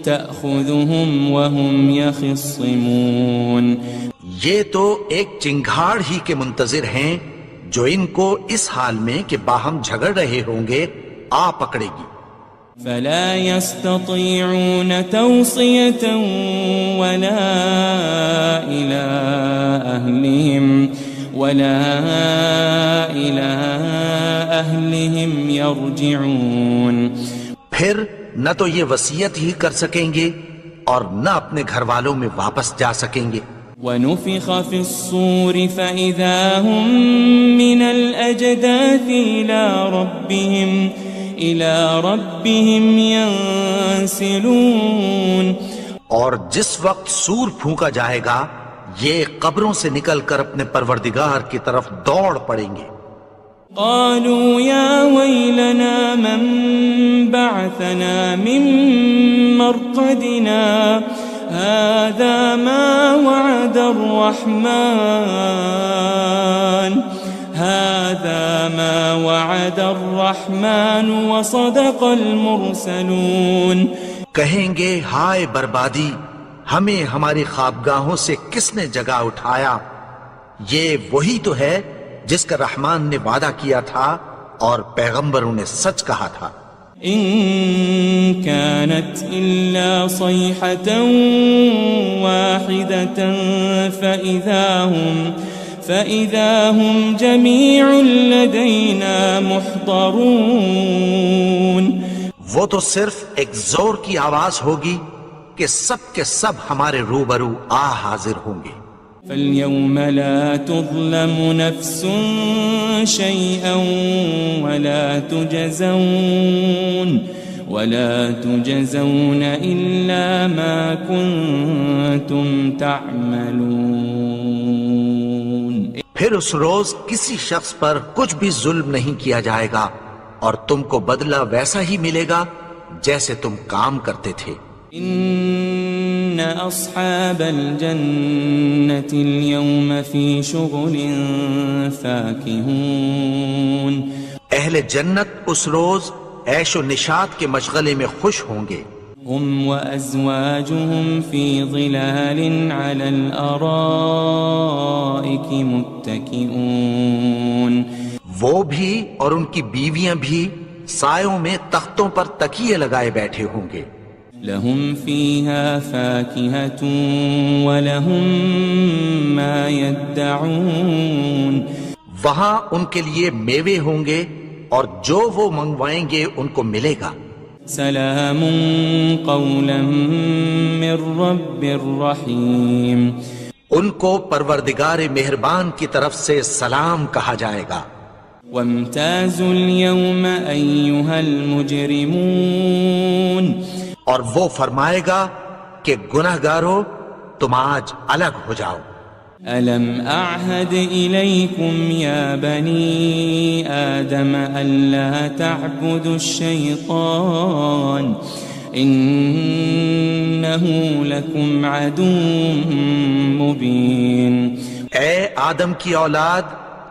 تَأْخُذُهُمْ وَهُمْ يَخِصِّمُونَ۔ یہ تو ایک چنگھاڑ ہی کے منتظر ہیں جو ان کو اس حال میں کہ باہم جھگڑ رہے ہوں گے آ پکڑے گی۔ فَلَا يَسْتَطِيعُونَ تَوْصِيَةً وَلَا إِلَىٰ أَهْلِهِمْ يَرْجِعُونَ۔ پھر نہ تو یہ وصیت ہی کر سکیں گے اور نہ اپنے گھر والوں میں واپس جا سکیں گے۔ وَنُفِخَ فِي الصُّورِ فَإِذَا هُم مِّنَ الْأَجْدَاثِ إِلَىٰ رَبِّهِمْ يَنسِلُونَ۔ اور جس وقت سور پھونکا جائے گا یہ قبروں سے نکل کر اپنے پروردگار کی طرف دوڑ پڑیں گے۔ قالوا يا ويلنا من بعثنا من مرقدنا هذا ما وعد الرحمن وصدق المرسلون۔ کہیں گے ہائے بربادی، ہمیں ہماری خوابگاہوں سے کس نے جگا اٹھایا؟ یہ وہی تو ہے جس کا رحمان نے وعدہ کیا تھا اور پیغمبروں نے سچ کہا تھا۔ إن كانت إلا صيحة واحدة فإذا هم جميع لدينا محضرون۔ وہ تو صرف ایک زور کی آواز ہوگی کہ سب کے سب ہمارے روبرو حاضر ہوں گے۔ فَالْيَوْمَ لَا تُظْلَمُ نَفْسٌ شَيْئًا وَلَا تُجْزَوْنَ إِلَّا مَا كُنتُمْ تَعْمَلُونَ۔ پھر اس روز کسی شخص پر کچھ بھی ظلم نہیں کیا جائے گا اور تم کو بدلہ ویسا ہی ملے گا جیسے تم کام کرتے تھے۔ إن أصحاب الجنة اليوم في شغل فاكهون۔ اہل جنت اس روز عیش و نشاط کے مشغلے میں خوش ہوں گے۔ هم وأزواجهم في ظلال على الأرائك متكئون۔ وہ بھی اور ان کی بیویاں بھی سایوں میں تختوں پر تکیے لگائے بیٹھے ہوں گے۔ لهم فيها فاكهة ولهم ما يدعون۔ وہاں ان کے لیے میوے ہوں گے اور جو وہ منگوائیں گے ان کو ملے گا۔ سلام قولا من رب رحیم۔ ان کو پروردگار مہربان کی طرف سے سلام کہا جائے گا۔ وامتازوا اليوم أيها المجرمون۔ اور وہ فرمائے گا کہ گنہگارو تم آج الگ ہو جاؤ۔ ألم أعهد إليكم يا بني آدم ألا تعبدوا الشيطان إنه لكم عدو مبين۔ اے آدم کی اولاد،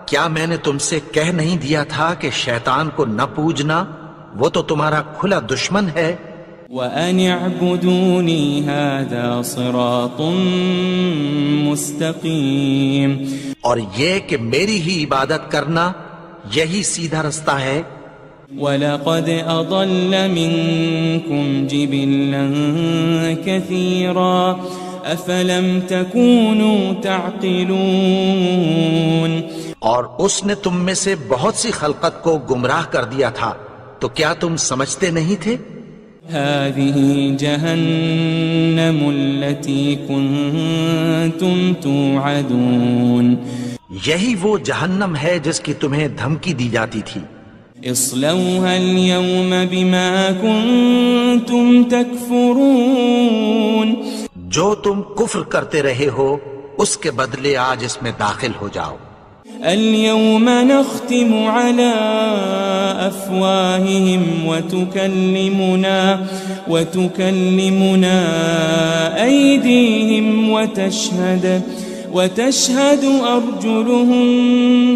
کیا میں نے تم سے کہہ نہیں دیا تھا کہ شیطان کو نہ پوجنا، وہ تو تمہارا کھلا دشمن ہے۔ وأن اعبدوني هذا صراط مستقيم. اور یہ کہ میری ہی عبادت کرنا یہی سیدھا رستہ ہے. وَلَقَدْ أَضَلَّ مِنكُمْ جِبِلًّا كَثِيرًا أَفَلَمْ تَكُونُوا تَعْقِلُونَ. اور اس نے تم میں سے بہت سی خلقت کو گمراہ کر دیا تھا تو کیا تم سمجھتے نہیں تھے؟ هذه جهنم التي كنتم توعدون. یہی وہ جہنم ہے جس کی تمہیں دھمکی دی جاتی تھی. اصلوها اليوم بما كنتم تكفرون. جو تم کفر کرتے رہے ہو اس کے بدلے آج اس میں داخل ہو جاؤ. اليوم نختم على أفواههم وتكلمنا أيديهم وتشهد أرجلهم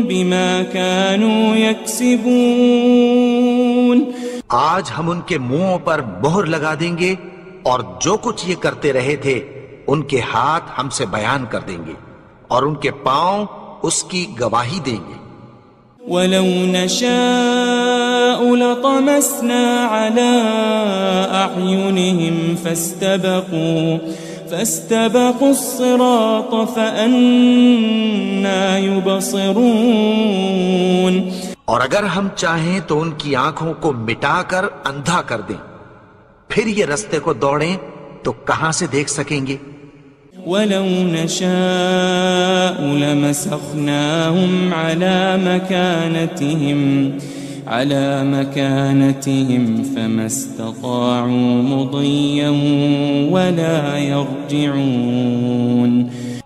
بما كانوا يكسبون. آج ہم ان کے منہوں پر مہر لگا دیں گے اور جو کچھ یہ کرتے رہے تھے ان کے ہاتھ ہم سے بیان کر دیں گے اور ان کے پاؤں اس کی گواہی دیں گے. وَلَوْ نَشَاءُ لَطَمَسْنَا عَلَىٰ أَعْيُنِهِمْ فَاسْتَبَقُوا الصِّرَاطَ فَأَنَّىٰ يُبْصِرُونَ. اور اگر ہم چاہیں تو ان کی آنکھوں کو مٹا کر اندھا کر دیں، پھر یہ رستے کو دوڑیں تو کہاں سے دیکھ سکیں گے؟ وَلَوْ نَشَاءُ لَمَسَخْنَاهُمْ عَلَىٰ مَكَانَتِهِمْ فَمَا اسْتَطَاعُوا مُضِيًّا وَلَا يَرْجِعُونَ.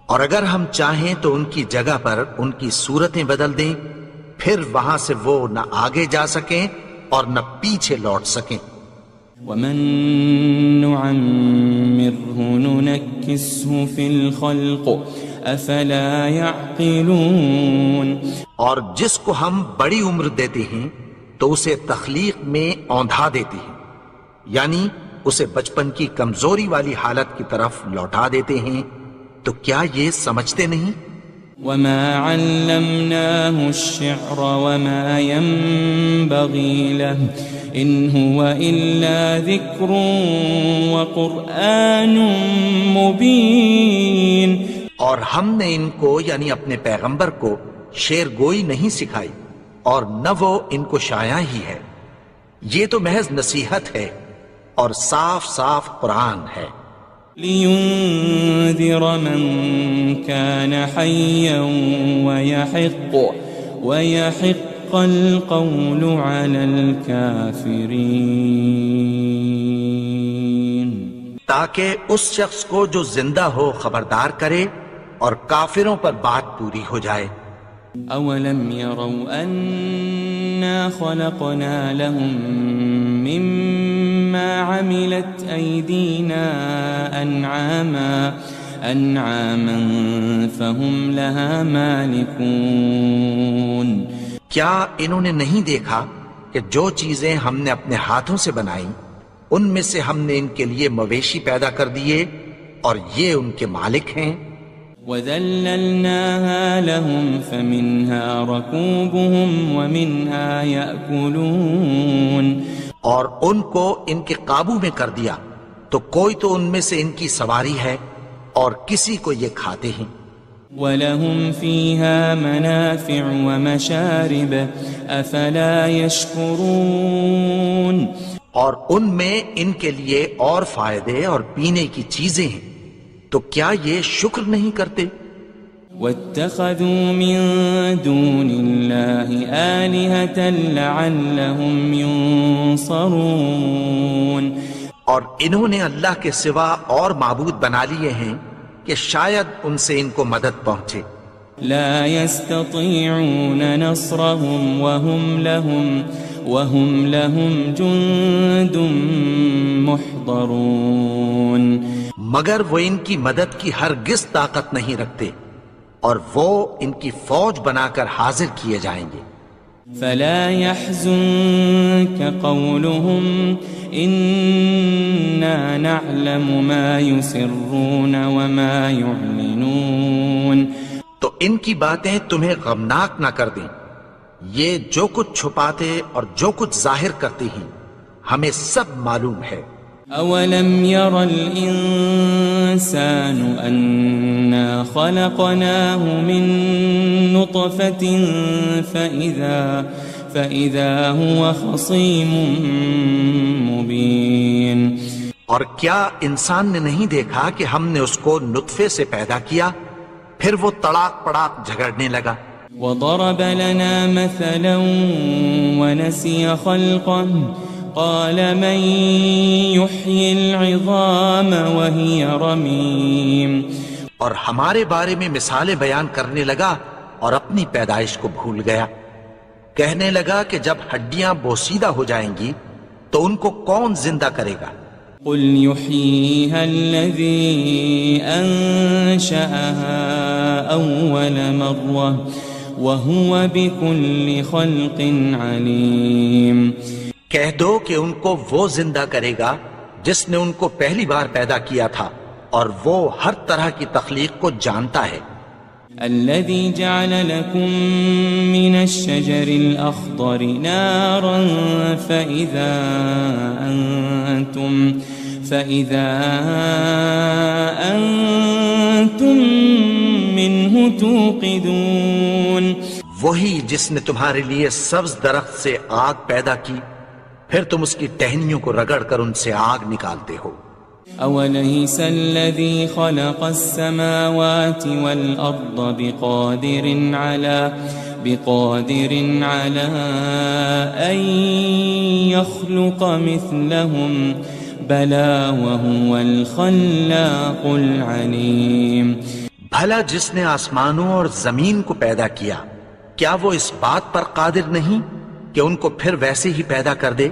اور اگر ہم چاہیں تو ان کی جگہ پر ان کی صورتیں بدل دیں، پھر وہاں سے وہ نہ آگے جا سکیں اور نہ پیچھے لوٹ سکیں. وَمَن نُعَمِّرْهُ نُنَكِّسْهُ فِي الْخَلْقِ أَفَلَا يَعْقِلُونَ. اور جس کو ہم بڑی عمر دیتے ہیں تو اسے تخلیق میں اوندھا دیتے ہیں، یعنی اسے بچپن کی کمزوری والی حالت کی طرف لوٹا دیتے ہیں. تو کیا یہ سمجھتے نہیں؟ وَمَا عَلَّمْنَاهُ الشِّعْرَ وَمَا يَنبَغِي لَهُ إِنْ هُوَ إِلَّا ذِكْرٌ وَقُرْآنٌ مُبِينٌ. اور ہم نے ان کو یعنی اپنے پیغمبر کو شعر گوئی نہیں سکھائی اور نہ وہ ان کو شایع ہی ہے. یہ تو محض نصیحت ہے اور صاف صاف قرآن ہے. لِيُنذِرَ مَن كَانَ حَيًّا وَيَحِقَّ الْقَوْلُ عَلَى الْكَافِرِينَ. تاکہ اس شخص کو جو زندہ ہو خبردار کرے اور کافروں پر بات پوری ہو جائے. أَوَلَمْ يَرَوْا أَنَّا خَلَقْنَا لَهُم مِّمَّا عَمِلَتْ أَيْدِينَا أَنْعَامًا فَهُمْ لَهَا مَالِكُونَ. کیا انہوں نے نہیں دیکھا کہ جو چیزیں ہم نے اپنے ہاتھوں سے بنائیں ان میں سے ہم نے ان کے لیے مویشی پیدا کر دیے اور یہ ان کے مالک ہیں. وَذَلَّلْنَاهَا لَهُمْ فَمِنْهَا رَكُوبُهُمْ وَمِنْهَا يَأْكُلُونَ. اور ان کو ان کے قابو میں کر دیا تو کوئی تو ان میں سے ان کی سواری ہے اور کسی کو یہ کھاتے ہیں. وَلَهُمْ فِيهَا مَنَافِعُ وَمَشَارِبُ أَفَلَا يَشْكُرُونَ. اور ان میں ان کے لیے اور فائدے اور پینے کی چیزیں ہیں تو کیا یہ شکر نہیں کرتے؟ وَاتَّخَذُوا مِن دُونِ اللَّهِ آلِهَةً لَعَلَّهُمْ يُنصَرُونَ. اور انہوں نے اللہ کے سوا اور معبود بنا لیے ہیں کہ شاید ان سے ان کو مدد پہنچے. لا يستطيعون نصرهم وهم لهم جند محضرون. مگر وہ ان کی مدد کی ہرگز طاقت نہیں رکھتے اور وہ ان کی فوج بنا کر حاضر کیے جائیں گے. فلا يحزنك قولهم إنا نعلم ما يسرون وما يعلنون. تو ان کی باتیں تمہیں غمناک نہ کر دیں. یہ جو کچھ چھپاتے اور جو کچھ ظاہر کرتے ہیں ہمیں سب معلوم ہے. أولم ير الإنسان أنا خلقناه من نطفة فإذا هو خصيم مبين. اور کیا انسان نے نہیں دیکھا کہ ہم نے اس کو نطفے سے پیدا کیا پھر وہ تڑاک پڑاک جھگڑنے لگا. وضرب لنا مثلا ونسي خلقه قال من يحيي العظام وهي رميم. اور ہمارے بارے میں مثالیں بیان کرنے لگا اور اپنی پیدائش کو بھول گیا. کہنے لگا کہ جب ہڈیاں بوسیدہ ہو جائیں گی تو ان کو کون زندہ کرے گا. قل يحييها الذي أنشأها أول مرة وهو بكل خلق عليم. کہہ دو کہ ان کو وہ زندہ کرے گا جس نے ان کو پہلی بار پیدا کیا تھا اور وہ ہر طرح کی تخلیق کو جانتا ہے. الذي جعل لكم من الشجر الأخضر نارا فإذا أنتم منه توقدون. وہی جس نے تمہارے لیے سبز درخت سے آگ پیدا کی پھر تم اس کی ٹہنیوں کو رگڑ کر ان سے آگ نکالتے ہو. أوليس الذي خلق السماوات والأرض بقادر على أن يخلق مثلهم بلى وهو الخلاق العليم. بھلا جس نے آسمانوں اور زمین کو پیدا کیا کیا وہ اس بات پر قادر نہیں کہ ان کو پھر ویسے ہی پیدا کر دے؟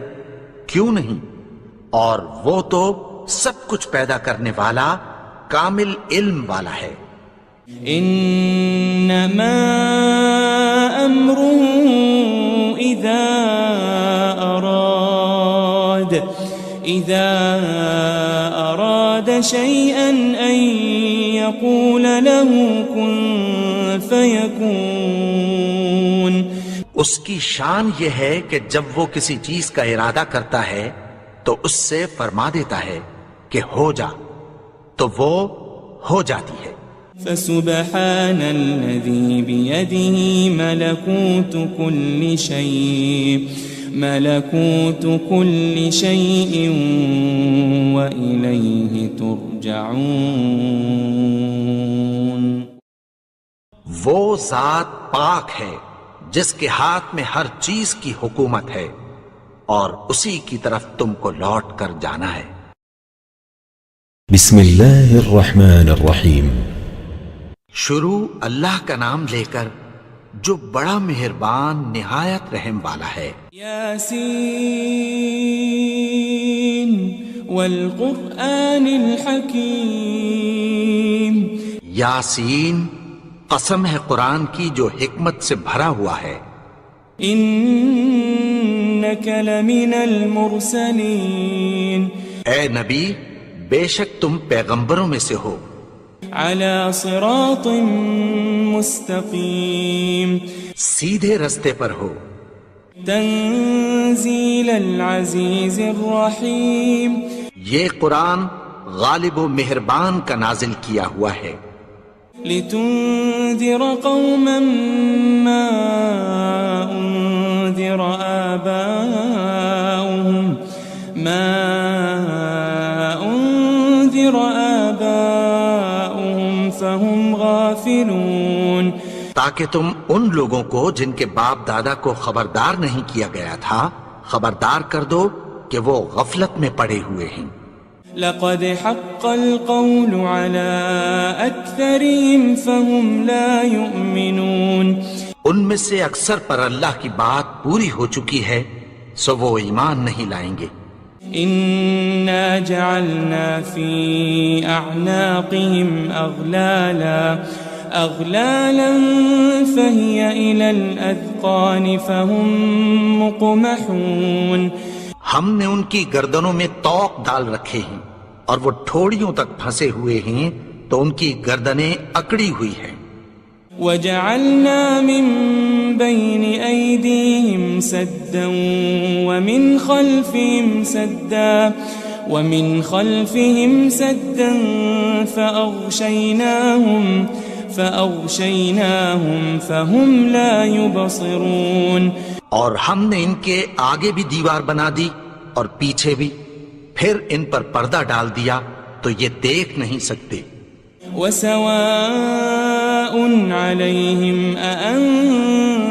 کیوں نہیں؟ اور وہ تو سب کچھ پیدا کرنے والا کامل علم والا ہے. انما امره اذا اراد شيئا ان يقول له كن فيكون. اس کی شان یہ ہے کہ جب وہ کسی چیز کا ارادہ کرتا ہے تو اس سے فرما دیتا ہے کہ ہو جا تو وہ ہو جاتی ہے. فسبحان الذي بيده ملكوت كل شيء وإليه ترجعون. وہ ذات پاک ہے جس کے ہاتھ میں ہر چیز کی حکومت ہے اور اسی کی طرف تم کو لوٹ کر جانا ہے. بسم اللہ الرحمن الرحیم. شروع اللہ کا نام لے کر جو بڑا مہربان نہایت رحم والا ہے. یاسین والقرآن الحکیم. یاسین قسم ہے قرآن کی جو حکمت سے بھرا ہوا ہے. انک لمن المرسلین. اے نبی بے شک تم پیغمبروں میں سے ہو. علی صراط مستقیم. سیدھے رستے پر ہو. تنزیل العزیز الرحیم. یہ قرآن غالب و مہربان کا نازل کیا ہوا ہے. لتنذر قوما ما انذر آباؤهم فهم غافلون. تاکہ تم ان لوگوں کو جن کے باپ دادا کو خبردار نہیں کیا گیا تھا خبردار کر دو کہ وہ غفلت میں پڑے ہوئے ہیں. لقد حق القول على أكثرهم فهم لا يؤمنون. ان میں سے اکثر پر اللہ کی بات پوری ہو چکی ہے سو وہ ایمان نہیں لائیں گے. إنا جعلنا في أعناقهم أغلالا فهي إلى الأذقان فهم مقمحون ہم نے ان کی گردنوں میں طوق ڈال رکھے ہیں اور وہ ٹھوڑیوں تک پھنسے ہوئے ہیں تو ان کی گردنیں اکڑی ہوئی ہیں. وجعلنا من بين أيديهم سدا ومن خلفهم سدا فأغشيناهم فهم لا يبصرون. اور ہم نے ان کے آگے بھی دیوار بنا دی اور پیچھے بھی، پھر ان پر پردہ ڈال دیا تو یہ دیکھ نہیں سکتے. وسواء عليهم أأنذرتهم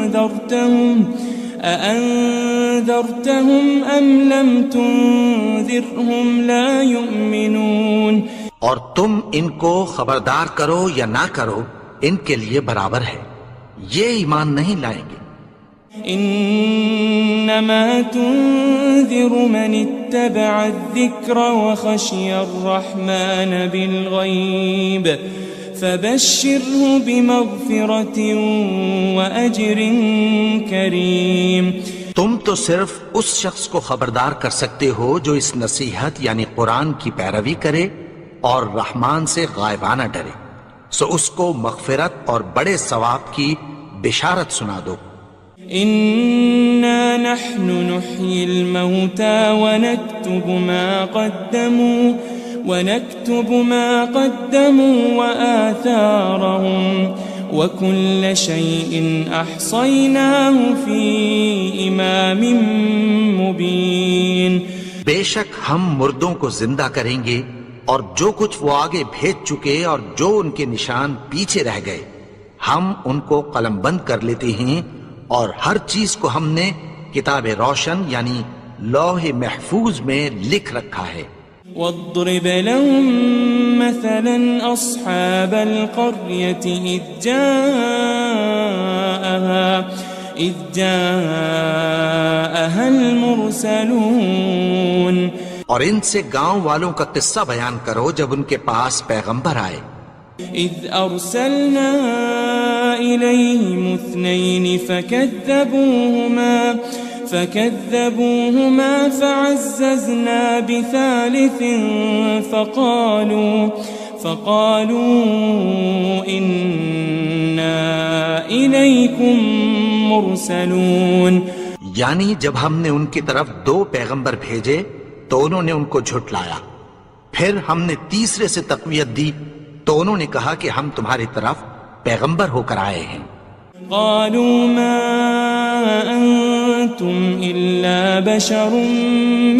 أم لم تنذرهم لا يؤمنون. اور تم ان کو خبردار کرو یا نہ کرو ان کے لیے برابر ہے، یہ ایمان نہیں لائیں گے. انما تنذر من اتبع الذکر وخشی الرحمن بالغیب فبشره بمغفرة وأجر کریم. تم تو صرف اس شخص کو خبردار کر سکتے ہو جو اس نصیحت یعنی قرآن کی پیروی کرے اور رحمان سے غائبانہ ڈرے، سو اس کو مغفرت اور بڑے ثواب کی بشارت سنا دو. إنا نحن نحيي الموتى ونكتب ما قدموا وآثارهم وكل شيء أحصيناه في إمام مبين. بے شک ہم مردوں کو زندہ کریں گے اور جو کچھ وہ آگے بھیج چکے اور جو ان کے نشان پیچھے رہ گئے ہم ان کو قلم بند کر لیتے ہیں، اور ہر چیز کو ہم نے کتاب روشن یعنی لوح محفوظ میں لکھ رکھا ہے. واضرب لهم مثلا أصحاب القرية إذ جاءها المرسلون. اور ان سے گاؤں والوں کا قصہ بیان کرو جب ان کے پاس پیغمبر آئے. إذ أرسلنا إليهم 2 فكذبوهما فعززنا بثالث فقالوا إنا إليكم مرسلون. یعنی جب ہم نے ان کی طرف 2 پیغمبر بھیجے تو انہوں نے ان کو جھٹلایا، پھر ہم نے تیسرے سے تقویت دی تو انہوں نے کہا کہ ہم تمہاری طرف پیغمبر ہو کر آئے ہیں. قالوا ما أنتم إلا بشر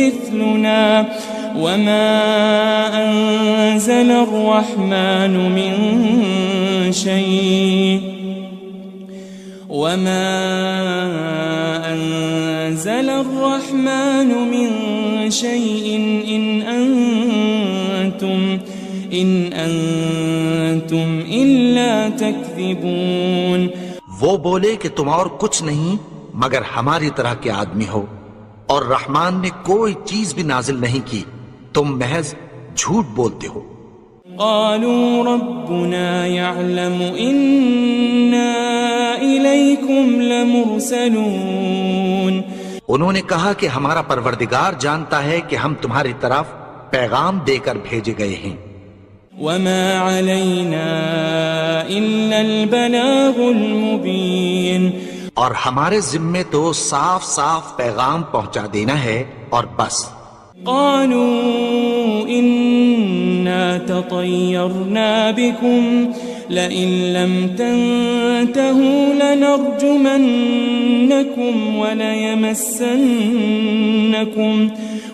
مثلنا وما أنزل الرحمن من شيء إن أنتم إلا تكذبون. وہ بولے کہ تم اور کچھ نہیں مگر ہماری طرح کے آدمی ہو، اور رحمان نے کوئی چیز بھی نازل نہیں کی، تم محض جھوٹ بولتے ہو. قالوا ربنا يعلم إنا إليكم لمرسلون. انہوں نے کہا کہ ہمارا پروردگار جانتا ہے کہ ہم تمہاری طرف پیغام دے کر بھیجے گئے ہیں. وما علينا إلا البلاغ المبين. اور ہمارے ذمے تو صاف صاف پیغام پہنچا دینا ہے اور بس. قالوا إنا تطيرنا بكم لئن لم تنتهوا لنرجمنكم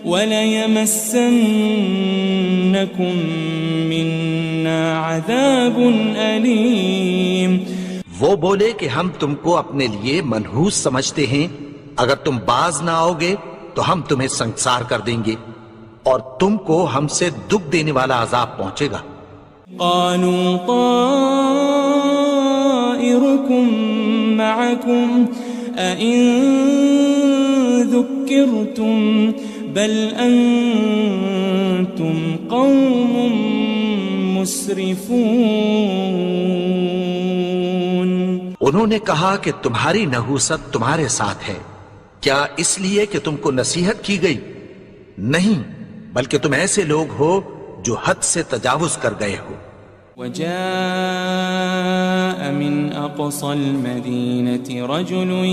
وليمسنكم منا عذاب أليم. وہ بولے کہ ہم تم کو اپنے لیے منحوس سمجھتے ہیں، اگر تم باز نہ آؤ گے تو ہم تمہیں سنسار کر دیں گے اور تم کو ہم سے دکھ دینے والا عذاب پہنچے گا. قالوا طائركم معكم أئن ذكرتم بل أنتم قوم مسرفون. انہوں نے کہا کہ تمہاری نحوست تمہارے ساتھ ہے، کیا اس لیے کہ تم کو نصیحت کی گئی؟ نہیں، بلکہ تم ایسے لوگ ہو جو حد سے تجاوز کر گئے ہو۔ وجاء من أقصى المدينة رجل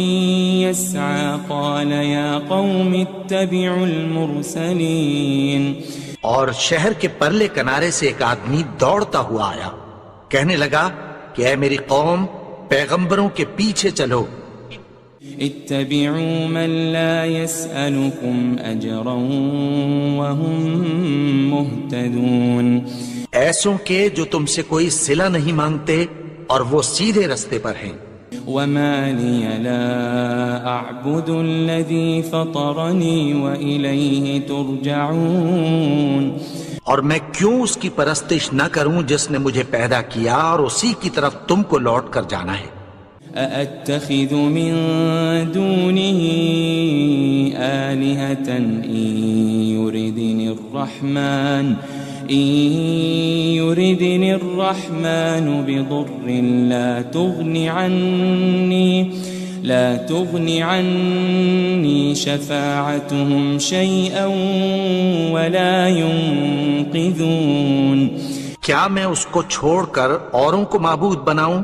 يسعى قال يا قوم اتبعوا المرسلين۔ اور شہر کے پرلے کنارے سے ایک آدمی دوڑتا ہوا آیا، کہنے لگا کہ اے میری قوم، پیغمبروں کے پیچھے چلو۔ اتبعوا من لا يسألكم أجرا وهم مهتدون۔ ایسوں کے جو تم سے کوئی صلہ نہیں مانگتے اور وہ سیدھے رستے پر ہیں۔ وما لي لا أعبد الذي فطرني وإليه ترجعون۔ اور میں کیوں اس کی پرستش نہ کروں جس نے مجھے پیدا کیا اور اسی کی طرف تم کو لوٹ کر جانا ہے۔ أأتخذ من دونه آلهة إن يردني الرحمن بضر لا تغن عني شفاعتهم شيئا ولا ينقذون۔ کیا میں اس کو چھوڑ کر اوروں کو معبود بناؤں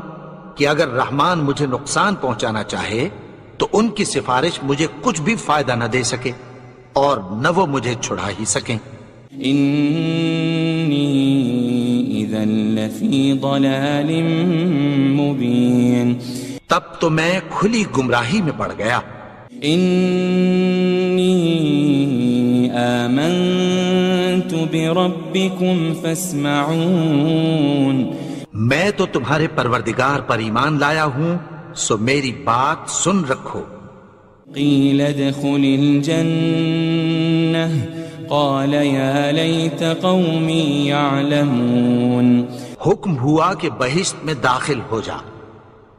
کہ اگر رحمان مجھے نقصان پہنچانا چاہے تو ان کی سفارش مجھے کچھ بھی فائدہ نہ دے سکے اور نہ وہ مجھے چھڑا ہی سکیں۔ انی اذا لفی ضلال مبین۔ تب تو میں کھلی گمراہی میں پڑ گیا۔ انی آمنت بربکم فاسمعون۔ میں تو تمہارے پروردگار پر ایمان لایا ہوں، سو میری بات سن رکھو۔ قیل ادخل الجنہ قال یا لیت قومی یعلمون۔ حکم ہوا کہ بہشت میں داخل ہو جا،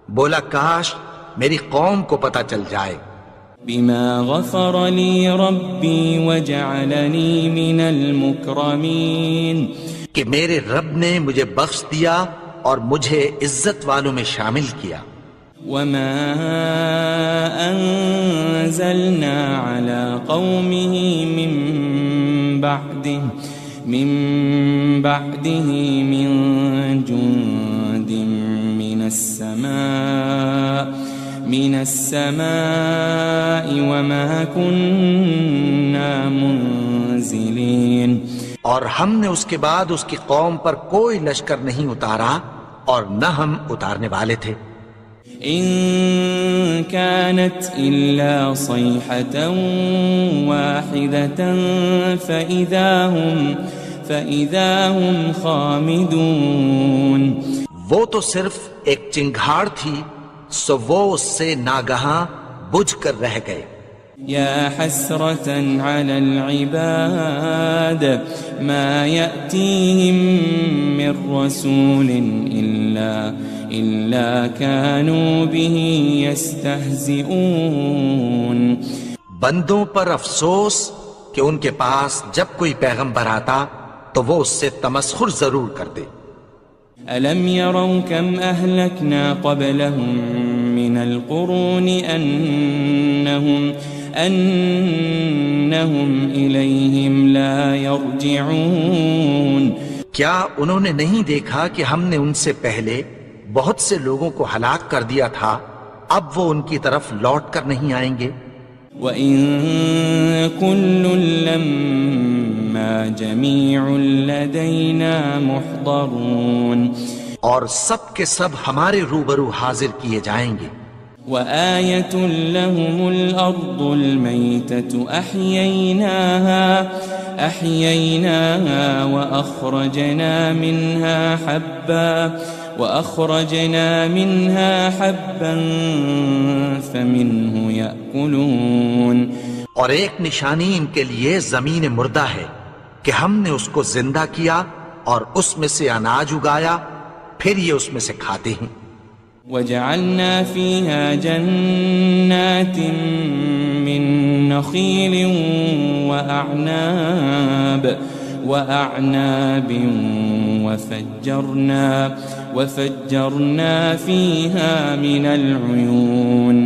بولا کاش میری قوم کو پتہ چل جائے۔ بما غفر لی ربی وجعلنی من المکرمین۔ کہ میرے رب نے مجھے بخش دیا اور مجھے عزت والوں میں شامل کیا۔ وما انزلنا على قومه من بعده من جند من السماء وما كنا منزلين۔ اور ہم نے اس کے بعد اس کی قوم پر کوئی لشکر نہیں اتارا اور نہ ہم اتارنے والے تھے۔ ان كانت الا صيحة واحدة فإذا هم خامدون۔ وہ تو صرف ایک چنگھاڑ تھی، سو وہ اس سے ناگہاں بجھ کر رہ گئے۔ يا حسرة على العباد ما يأتيهم من رسول إلا كانوا به يستهزئون۔ بندوں پر افسوس کہ ان کے پاس جب کوئی پیغمبر آتا تو وہ اس سے تمسخر ضرور کرتے۔ ألم يروا كم أهلكنا قبلهم من القرون أنهم إليهم لا يرجعون۔ کیا انہوں نے نہیں دیکھا کہ ہم نے ان سے پہلے بہت سے لوگوں کو ہلاک کر دیا تھا، اب وہ ان کی طرف لوٹ کر نہیں آئیں گے۔ وَإِن كُلٌّ لَمَّا جَمِيعٌ لَدَيْنَا مُحْضَرُونَ۔ اور سب کے سب ہمارے روبرو حاضر کیے جائیں گے۔ وَآيَةٌ لَهُمُ الْأَرْضُ الْمَيْتَةُ أَحْيَيْنَاهَا وَأَخْرَجْنَا مِنْهَا حَبًّا فَمِنْهُ يَأْكُلُونَ۔ اور ایک نشانی ان کے لیے زمین مردہ ہے کہ ہم نے اس کو زندہ کیا اور اس میں سے اناج اگایا، پھر یہ اس میں سے کھاتے ہیں۔ وَجَعَلْنَا فِيهَا جَنَّاتٍ مِّن نَخِيلٍ وَأَعْنَابٍ وفجرنا فيها من العيون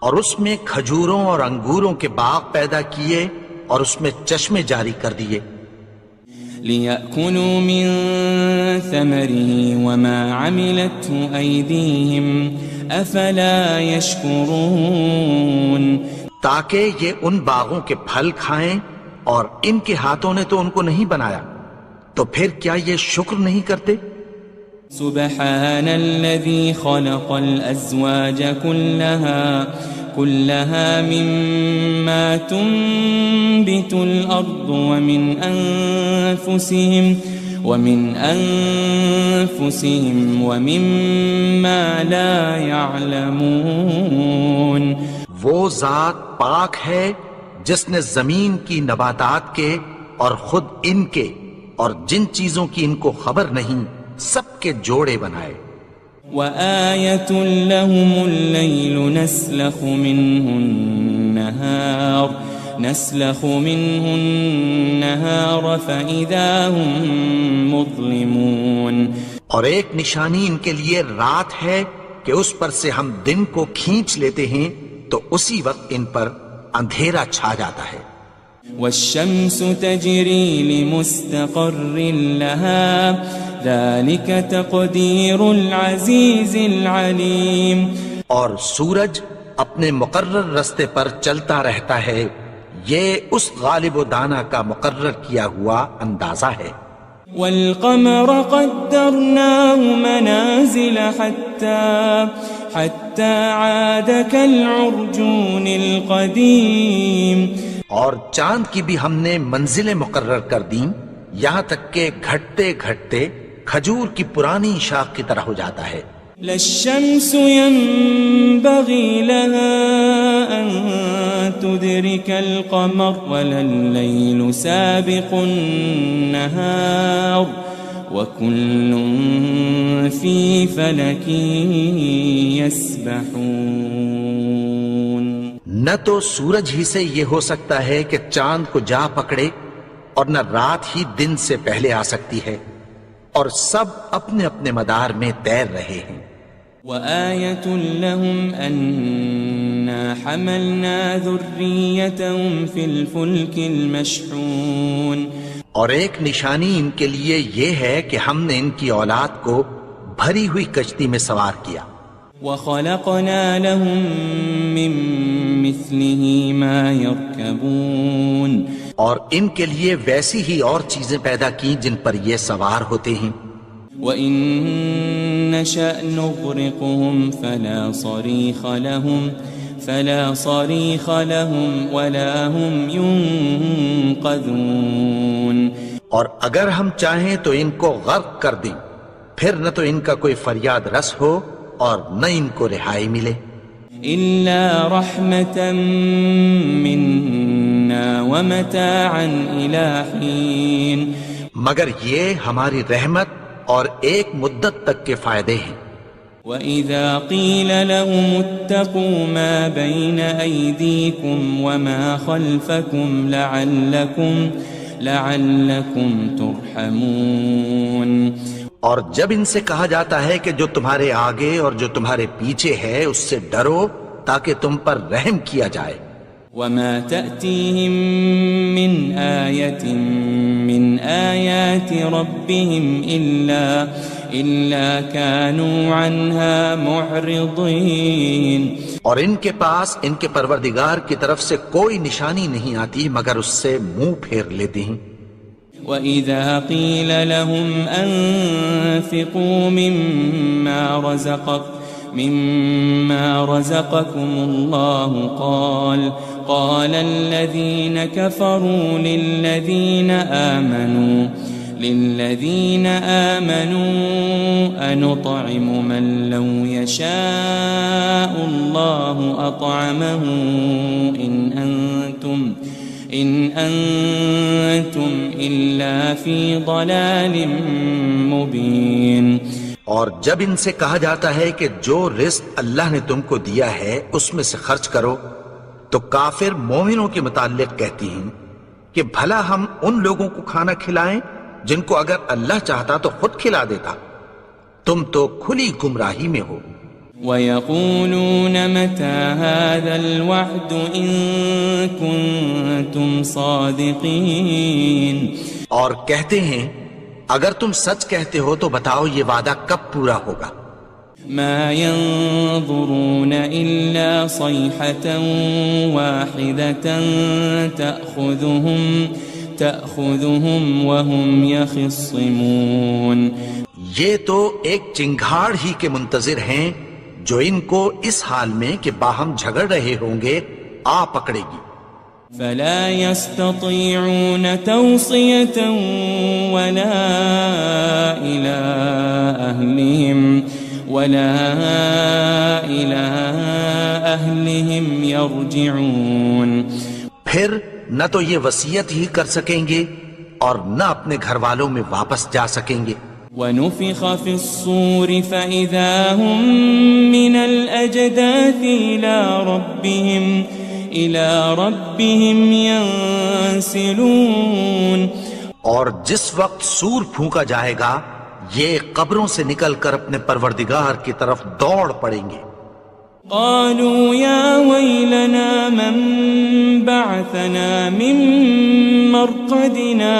اور اس میں کھجوروں اور انگوروں کے باغ پیدا کیے اور اس میں چشمے جاری کر دیے ليأكلوا من ثمره وما عملته أيديهم أفلا يشكرون تاکہ یہ ان باغوں کے پھل کھائیں اور ان کے ہاتھوں نے تو ان کو نہیں بنایا تو پھر کیا یہ شکر نہیں کرتے سبحان الذي خلق الأزواج كلها مما تنبت الأرض ومن أنفسهم ومما لا يعلمون وہ ذات پاک ہے جس نے زمین کی نباتات کے اور خود ان کے اور جن چیزوں کی ان کو خبر نہیں سب کے جوڑے بنائے وآية لهم الليل نسلخ منه النهار فإذا هم مظلمون اور ایک نشانی ان کے لیے رات ہے کہ اس پر سے ہم دن کو کھینچ لیتے ہیں تو اسی وقت ان پر اندھیرا چھا جاتا ہے والشمس تجري لمستقر لها ذلك تقدير العزيز العليم اور سورج اپنے مقرر رستے پر چلتا رہتا ہے یہ اس غالب و دانا کا مقرر کیا ہوا اندازہ ہے والقمر قدرناه منازل حتى عاد كالعرجون القديم اور چاند کی بھی ہم نے منزلیں مقرر کر دیں یہاں تک کہ گھٹتے گھٹتے کھجور کی پرانی شاخ کی طرح ہو جاتا ہے لا الشمس ينبغي لها أن تدرك القمر ولا الليل سابق النهار وكل في فلك يسبحون نہ تو سورج ہی سے یہ ہو سکتا ہے کہ چاند کو جا پکڑے اور نہ رات ہی دن سے پہلے آ سکتی ہے اور سب اپنے اپنے مدار میں تیر رہے ہیں وآية لهم أنا حملنا ذريتهم في الفلك المشحون اور ایک نشانی ان کے لیے یہ ہے کہ ہم نے ان کی اولاد کو بھری ہوئی کشتی میں سوار کیا وخلقنا لهم من مثله ما يركبون اور ان کے لیے ویسی ہی اور چیزیں پیدا کی جن پر یہ سوار ہوتے ہیں وَإِن نَّشَأْ نُغْرِقْهُمْ فَلَا صَرِيخَ لَهُمْ وَلَا هُمْ يُنقَذُونَ اور اگر ہم چاہیں تو ان کو غرق کر دیں پھر نہ تو ان کا کوئی فریاد رس ہو اور نہ ان کو رہائی ملے إِلَّا رَحْمَةً مِّنَّا وَمَتَاعًا إِلَى حِينٍ مگر یہ ہماری رحمت اور ایک مدت تک کے فائدے ہیں وَإِذَا قِيلَ لَهُمُ اتَّقُوا مَا بَيْنَ أَيْدِيكُمْ وَمَا خَلْفَكُمْ لَعَلَّكُمْ تُرْحَمُونَ اور جب ان سے کہا جاتا ہے کہ جو تمہارے آگے اور جو تمہارے پیچھے ہے اس سے ڈرو تاکہ تم پر رحم کیا جائے وَمَا تَأْتِيهِم مِّنْ آيَةٍ مِّنْ آيَاتِ رَبِّهِمْ إِلَّا كَانُوا عَنْهَا مُعْرِضِينَ اور ان کے پاس ان کے پروردگار کی طرف سے کوئی نشانی نہیں آتی مگر اس سے منہ پھیر لیتے ہیں وَإِذَا قِيلَ لَهُمْ أَنفِقُوا مِمَّا رَزَقَكُمُ اللَّهُ قَالَ الَّذِينَ كَفَرُوا لِلَّذِينَ آمَنُوا أَنُطْعِمُ مَن لَّوْ يَشَاءُ اللَّهُ أَطْعَمَهُ إِنْ أَنْتُمْ إِلَّا فِي ضَلَالٍ مُبِينٍ اور جب ان سے کہا جاتا ہے کہ جو رزق اللہ نے تم کو دیا ہے اس میں سے خرچ کرو تو کافر مومنوں کے متعلق کہتی ہیں کہ بھلا ہم ان لوگوں کو کھانا کھلائیں جن کو اگر اللہ چاہتا تو خود کھلا دیتا تم تو کھلی گمراہی میں ہو. وَيَقُولُونَ مَتَى هَذَا الْوَعْدُ إِن كُنتُمْ صَادِقِينَ. اور کہتے ہیں اگر تم سچ کہتے ہو تو بتاؤ یہ وعدہ کب پورا ہوگا. مَا يَنظُرُونَ إِلَّا صَيْحَةً وَاحِدَةً تَأْخُذُهُمْ وَهُمْ يَخِصِّمُونَ. یہ تو ایک چنگھاڑ ہی کے منتظر ہیں جو ان کو اس حال میں کہ باہم جھگڑ رہے ہوں گے آ پکڑے گی. فلا يستطيعون توصية ولا إلى أهلهم يرجعون. پھر نہ تو یہ وصیت ہی کر سکیں گے اور نہ اپنے گھر والوں میں واپس جا سکیں گے. ونفخ في الصور فإذا هم من الأجداث إلى ربهم ينسلون. اور جس وقت سور پھونکا جائے گا یہ قبروں سے نکل کر اپنے پروردگار کی طرف دوڑ پڑیں گے. قالوا يا ويلنا من بعثنا من مرقدنا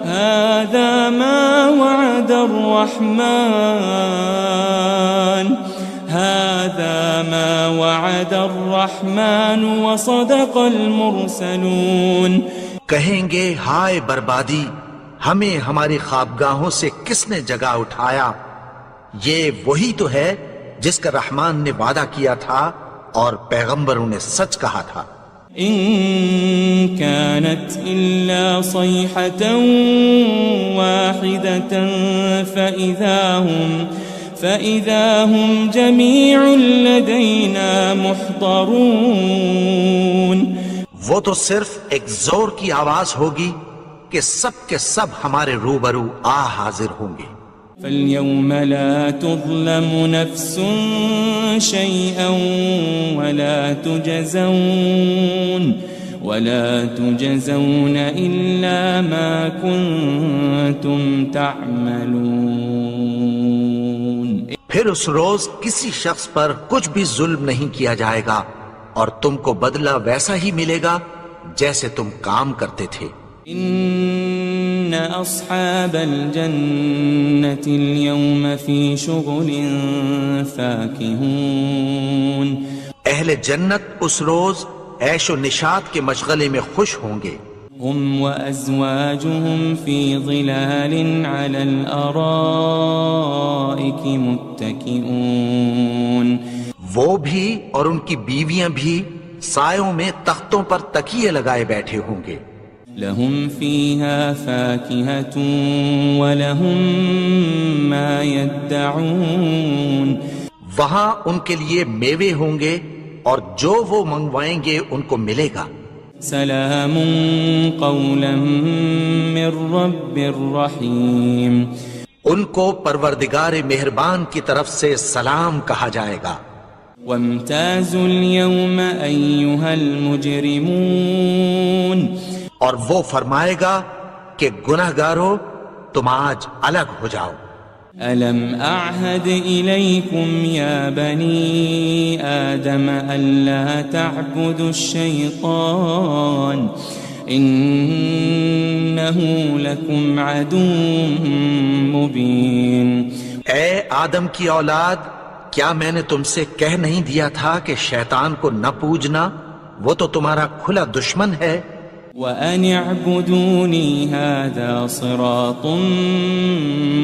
هذا ما وعد الرحمن وصدق المرسلون. کہیں گے ہائے بربادی، ہمیں ہماری خوابگاہوں سے کس نے جگا اٹھایا. یہ وہی تو ہے جس کا رحمان نے وعدہ کیا تھا اور پیغمبروں نے سچ کہا تھا. إن كانت إلا صيحة واحدة فإذا هم جميع لدينا محضرون. وہ تو صرف ایک زور کی آواز ہوگی کہ سب کے سب ہمارے روبرو حاضر ہوں گے. فاليوم لا تظلم نفس شيئا ولا تجزون إلا ما كنتم تعملون. پھر اس روز کسی شخص پر کچھ بھی ظلم نہیں کیا جائے گا اور تم کو بدلہ ویسا ہی ملے گا جیسے تم کام کرتے تھے. ان اصحاب الجنة اليوم في شغل فاكهون. اہل جنت اس روز عیش و نشاط کے مشغلے میں خوش ہوں گے. هم وازواجهم في ظلال على الارائك متكئون. وہ بھی اور ان کی بیویاں بھی سایوں میں تختوں پر تکیے لگائے بیٹھے ہوں گے. لهم فيها فاكهة ولهم ما يدعون. وہاں ان کے لیے میوے ہوں گے اور جو وہ منگوائیں گے ان کو ملے گا. سلام قولا من رب رحیم. ان کو پروردگار مہربان کی طرف سے سلام کہا جائے گا. وامتازوا اليوم أيها المجرمون. اور وہ فرمائے گا کہ گناہگارو تم آج الگ ہو جاؤ. ألم أعهد إليكم يا بني آدم ألا تعبدوا الشيطان إنه لكم عدو مبين. اے آدم کی اولاد، کیا میں نے تم سے کہہ نہیں دیا تھا کہ شیطان کو نہ پوجنا، وہ تو تمہارا کھلا دشمن ہے. وَأَنِ اعْبُدُونِي هَذَا صِرَاطٌ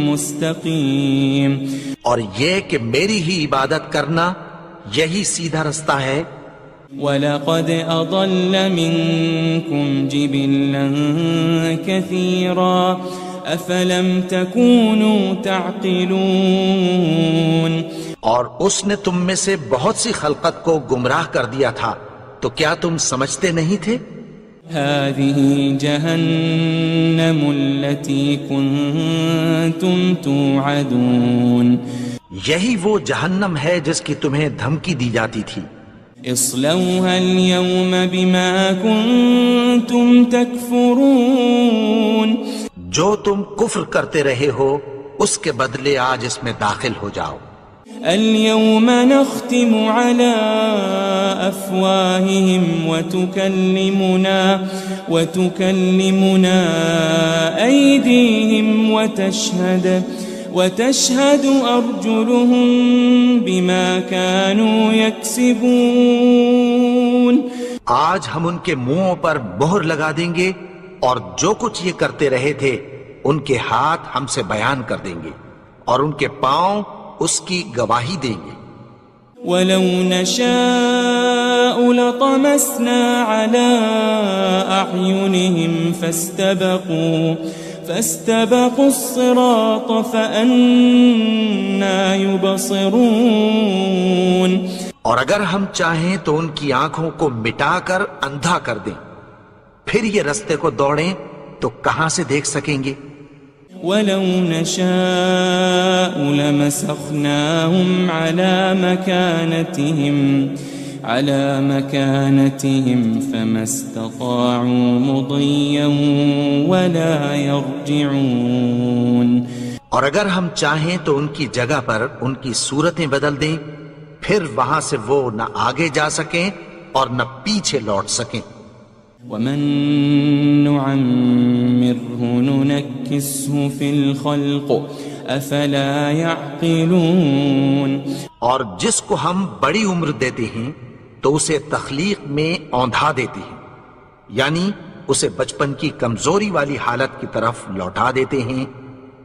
مُسْتَقِيمٌ. اور یہ کہ میری ہی عبادت کرنا یہی سیدھا رستہ ہے. وَلَقَدْ أَضَلَّ مِنْكُمْ جِبِلًّا كَثِيرًا أَفَلَمْ تَكُونُوا تَعْقِلُونَ. اور اس نے تم میں سے بہت سی خلقت کو گمراہ کر دیا تھا، تو کیا تم سمجھتے نہیں تھے؟ هذه جهنم التي كنتم توعدون. یہی وہ جہنم ہے جس کی تمہیں دھمکی دی جاتی تھی. اصلوها اليوم بما كنتم تكفرون. جو تم کفر کرتے رہے ہو اس کے بدلے آج اس میں داخل ہو جاؤ۔ اليوم نختم على أفواههم وتكلمنا أيديهم وتشهد أرجلهم بما كانوا يكسبون۔ آج ہم ان کے منہوں پر مہر لگا دیں گے اور جو کچھ یہ کرتے رہے تھے ان کے ہاتھ ہم سے بیان کر دیں گے اور ان کے پاؤں اس کی گواہی دیں گے۔ وَلَوْ نَشَاءُ لَطَمَسْنَا عَلَىٰ أَعْيُنِهِمْ فَاسْتَبَقُوا الصِّرَاطَ فَأَنَّىٰ يُبْصِرُونَ۔ اور اگر ہم چاہیں تو ان کی آنکھوں کو مٹا کر اندھا کر دیں، پھر یہ رستے کو دوڑیں تو کہاں سے دیکھ سکیں گے؟ وَلَوْ نَشَاءُ لَمَسَخْنَاهُمْ عَلَى مَكَانَتِهِمْ فَمَا اسْتَطَاعُوا مُضِيًّا وَلَا يَرْجِعُونَ۔ اور اگر ہم چاہیں تو ان کی جگہ پر ان کی صورتیں بدل دیں، پھر وہاں سے وہ نہ آگے جا سکیں اور نہ پیچھے لوٹ سکیں۔ وَمَن نُعَمِّرْهُ نُنَكِّسْهُ فِي الْخَلْقِ أَفَلَا يَعْقِلُونَ۔ اور جس کو ہم بڑی عمر دیتے ہیں تو اسے تخلیق میں اوندھا دیتے ہیں، یعنی اسے بچپن کی کمزوری والی حالت کی طرف لوٹا دیتے ہیں،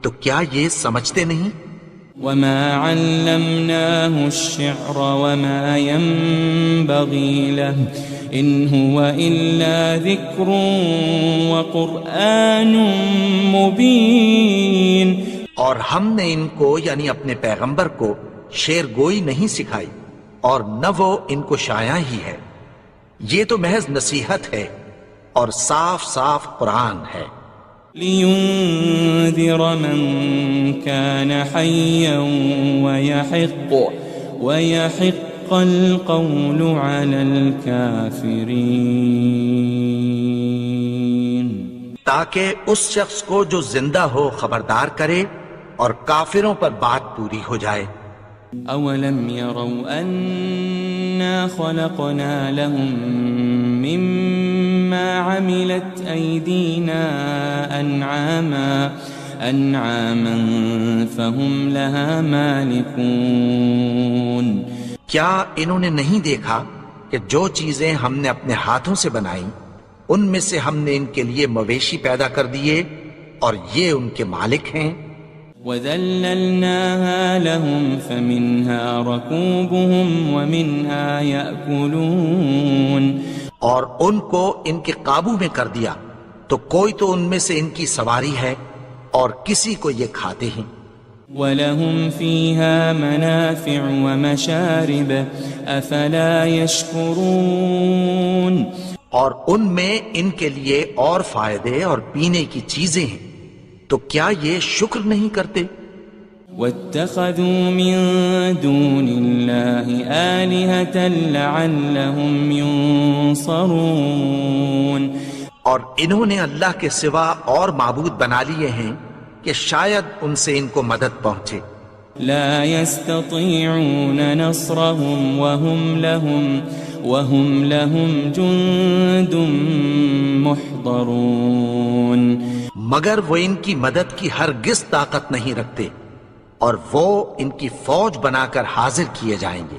تو کیا یہ سمجھتے نہیں؟ وَمَا عَلَّمْنَاهُ الشِّعْرَ وَمَا يَنبَغِي لَهُ إِنْ هُوَ إِلَّا ذِكْرٌ وَقُرْآنٌ مُبِينٌ۔ اور ہم نے ان کو یعنی اپنے پیغمبر کو شعر گوئی نہیں سکھائی اور نہ وہ ان کو شایع ہی ہے، یہ تو محض نصیحت ہے اور صاف صاف قرآن ہے۔ لِيُنذِرَ مَن كَانَ حَيًّا وَيَحِقَّ الْقَوْلُ عَلَى الْكَافِرِينَ۔ تاکہ اس شخص کو جو زندہ ہو خبردار کرے اور کافروں پر بات پوری ہو جائے۔ أَوَلَمْ يَرَوْا أَنَّا خَلَقْنَا لَهُم مِّمَّا عَمِلَتْ أَيْدِينَا أَنْعَامًا فَهُمْ لَهَا مَالِكُونَ۔ کیا انہوں نے نہیں دیکھا کہ جو چیزیں ہم نے اپنے ہاتھوں سے بنائیں ان میں سے ہم نے ان کے لیے مویشی پیدا کر دیے اور یہ ان کے مالک ہیں۔ وَذَلَّلْنَاهَا لَهُمْ فَمِنْهَا رَكُوبُهُمْ وَمِنْهَا يَأْكُلُونَ۔ اور ان کو ان کے قابو میں کر دیا تو کوئی تو ان میں سے ان کی سواری ہے اور کسی کو یہ کھاتے ہیں۔ وَلَهُمْ فِيهَا مَنَافِعُ وَمَشَارِبُ أَفَلَا يَشْكُرُونَ۔ اور ان میں ان کے لیے اور فائدے اور پینے کی چیزیں ہیں، تو کیا یہ شکر نہیں کرتے؟ وَاتَّخَذُوا مِن دُونِ اللَّهِ آلِهَةً لَعَلَّهُمْ يُنصَرُونَ۔ اور انہوں نے اللہ کے سوا اور معبود بنا لیے ہیں کہ شاید ان سے ان کو مدد پہنچے۔ لا يستطيعون نصرهم وهم لهم جند محضرون۔ مگر وہ ان کی مدد کی ہرگز طاقت نہیں رکھتے اور وہ ان کی فوج بنا کر حاضر کیے جائیں گے۔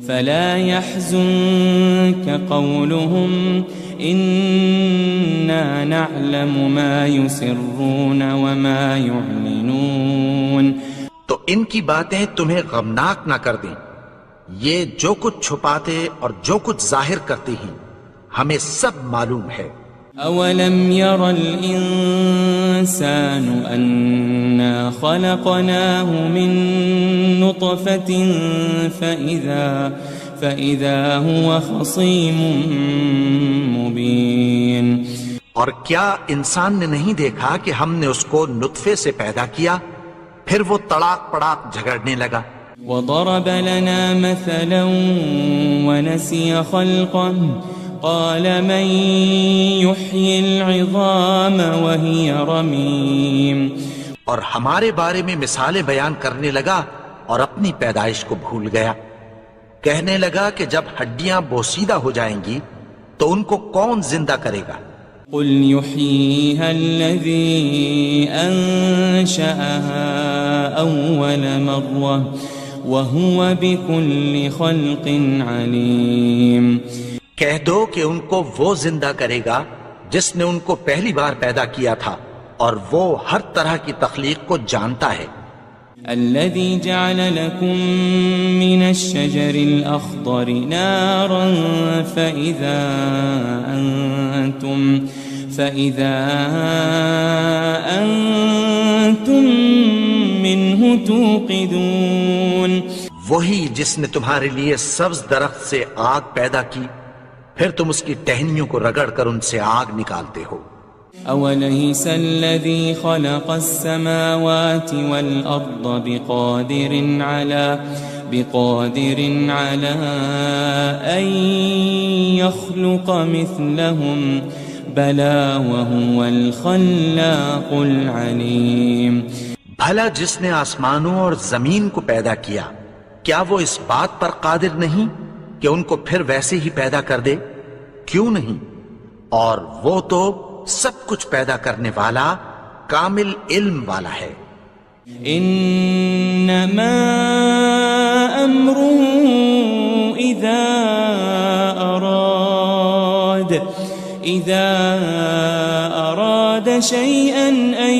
فلا يحزنك قولهم إنا نعلم ما يسرون وما يعلنون۔ تو ان کی باتیں تمہیں غمناک نہ کر دیں، یہ جو کچھ چھپاتے اور جو کچھ ظاہر کرتے ہیں ہمیں سب معلوم ہے۔ أولم ير الإنسان أنا خلقناه من نطفة فإذا هو خصيم مبين۔ اور کیا انسان نے نہیں دیکھا کہ ہم نے اس کو نطفے سے پیدا کیا پھر وہ تڑاک پڑاک جھگڑنے لگا۔ وضرب لنا مثلا ونسي خلقه قال من يحيي العظام وهي رميم۔ اور ہمارے بارے میں مثالیں بیان کرنے لگا اور اپنی پیدائش کو بھول گیا. کہنے لگا کہ جب ہڈیاں بوسیدہ ہو جائیں گی تو ان کو کون زندہ کرے گا؟ قل يحييها الذي أنشأها أول مرة وهو بكل خلق عليم. کہہ دو کہ ان کو وہ زندہ کرے گا جس نے ان کو پہلی بار پیدا کیا تھا اور وہ ہر طرح کی تخلیق کو جانتا ہے. الذي جعل لكم من الشجر الأخضر نارا فإذا أنتم منه توقدون. وہی جس نے تمہارے لیے سبز درخت سے آگ پیدا کی پھر تم اس کی ٹہنیوں کو رگڑ کر ان سے آگ نکالتے ہو. أوليس الذي خلق السماوات والأرض بقادر على أن يخلق مثلهم بلى وهو الخلاق العليم. بھلا جس نے آسمانوں اور زمین کو پیدا کیا کیا وہ اس بات پر قادر نہیں کہ ان کو پھر ویسے ہی پیدا کر دے؟ کیوں نہیں؟ اور وہ تو سب کچھ پیدا کرنے والا کامل علم والا ہے. انما امره اذا اراد شيئا ان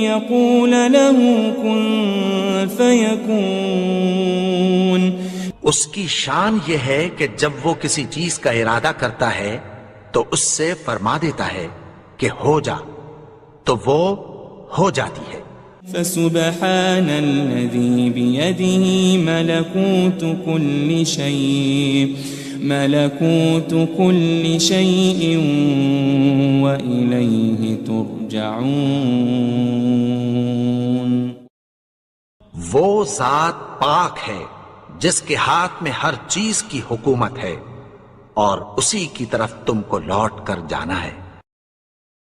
يقول له كن فيكون. اس کی شان یہ ہے کہ جب وہ کسی چیز کا ارادہ کرتا ہے تو اس سے فرما دیتا ہے کہ ہو جا تو وہ ہو جاتی ہے. فسبحان الذي بيده ملكوت كل شيء وإليه ترجعون. وہ ذات پاک ہے جس کے ہاتھ میں ہر چیز کی حکومت ہے اور اسی کی طرف تم کو لوٹ کر جانا ہے.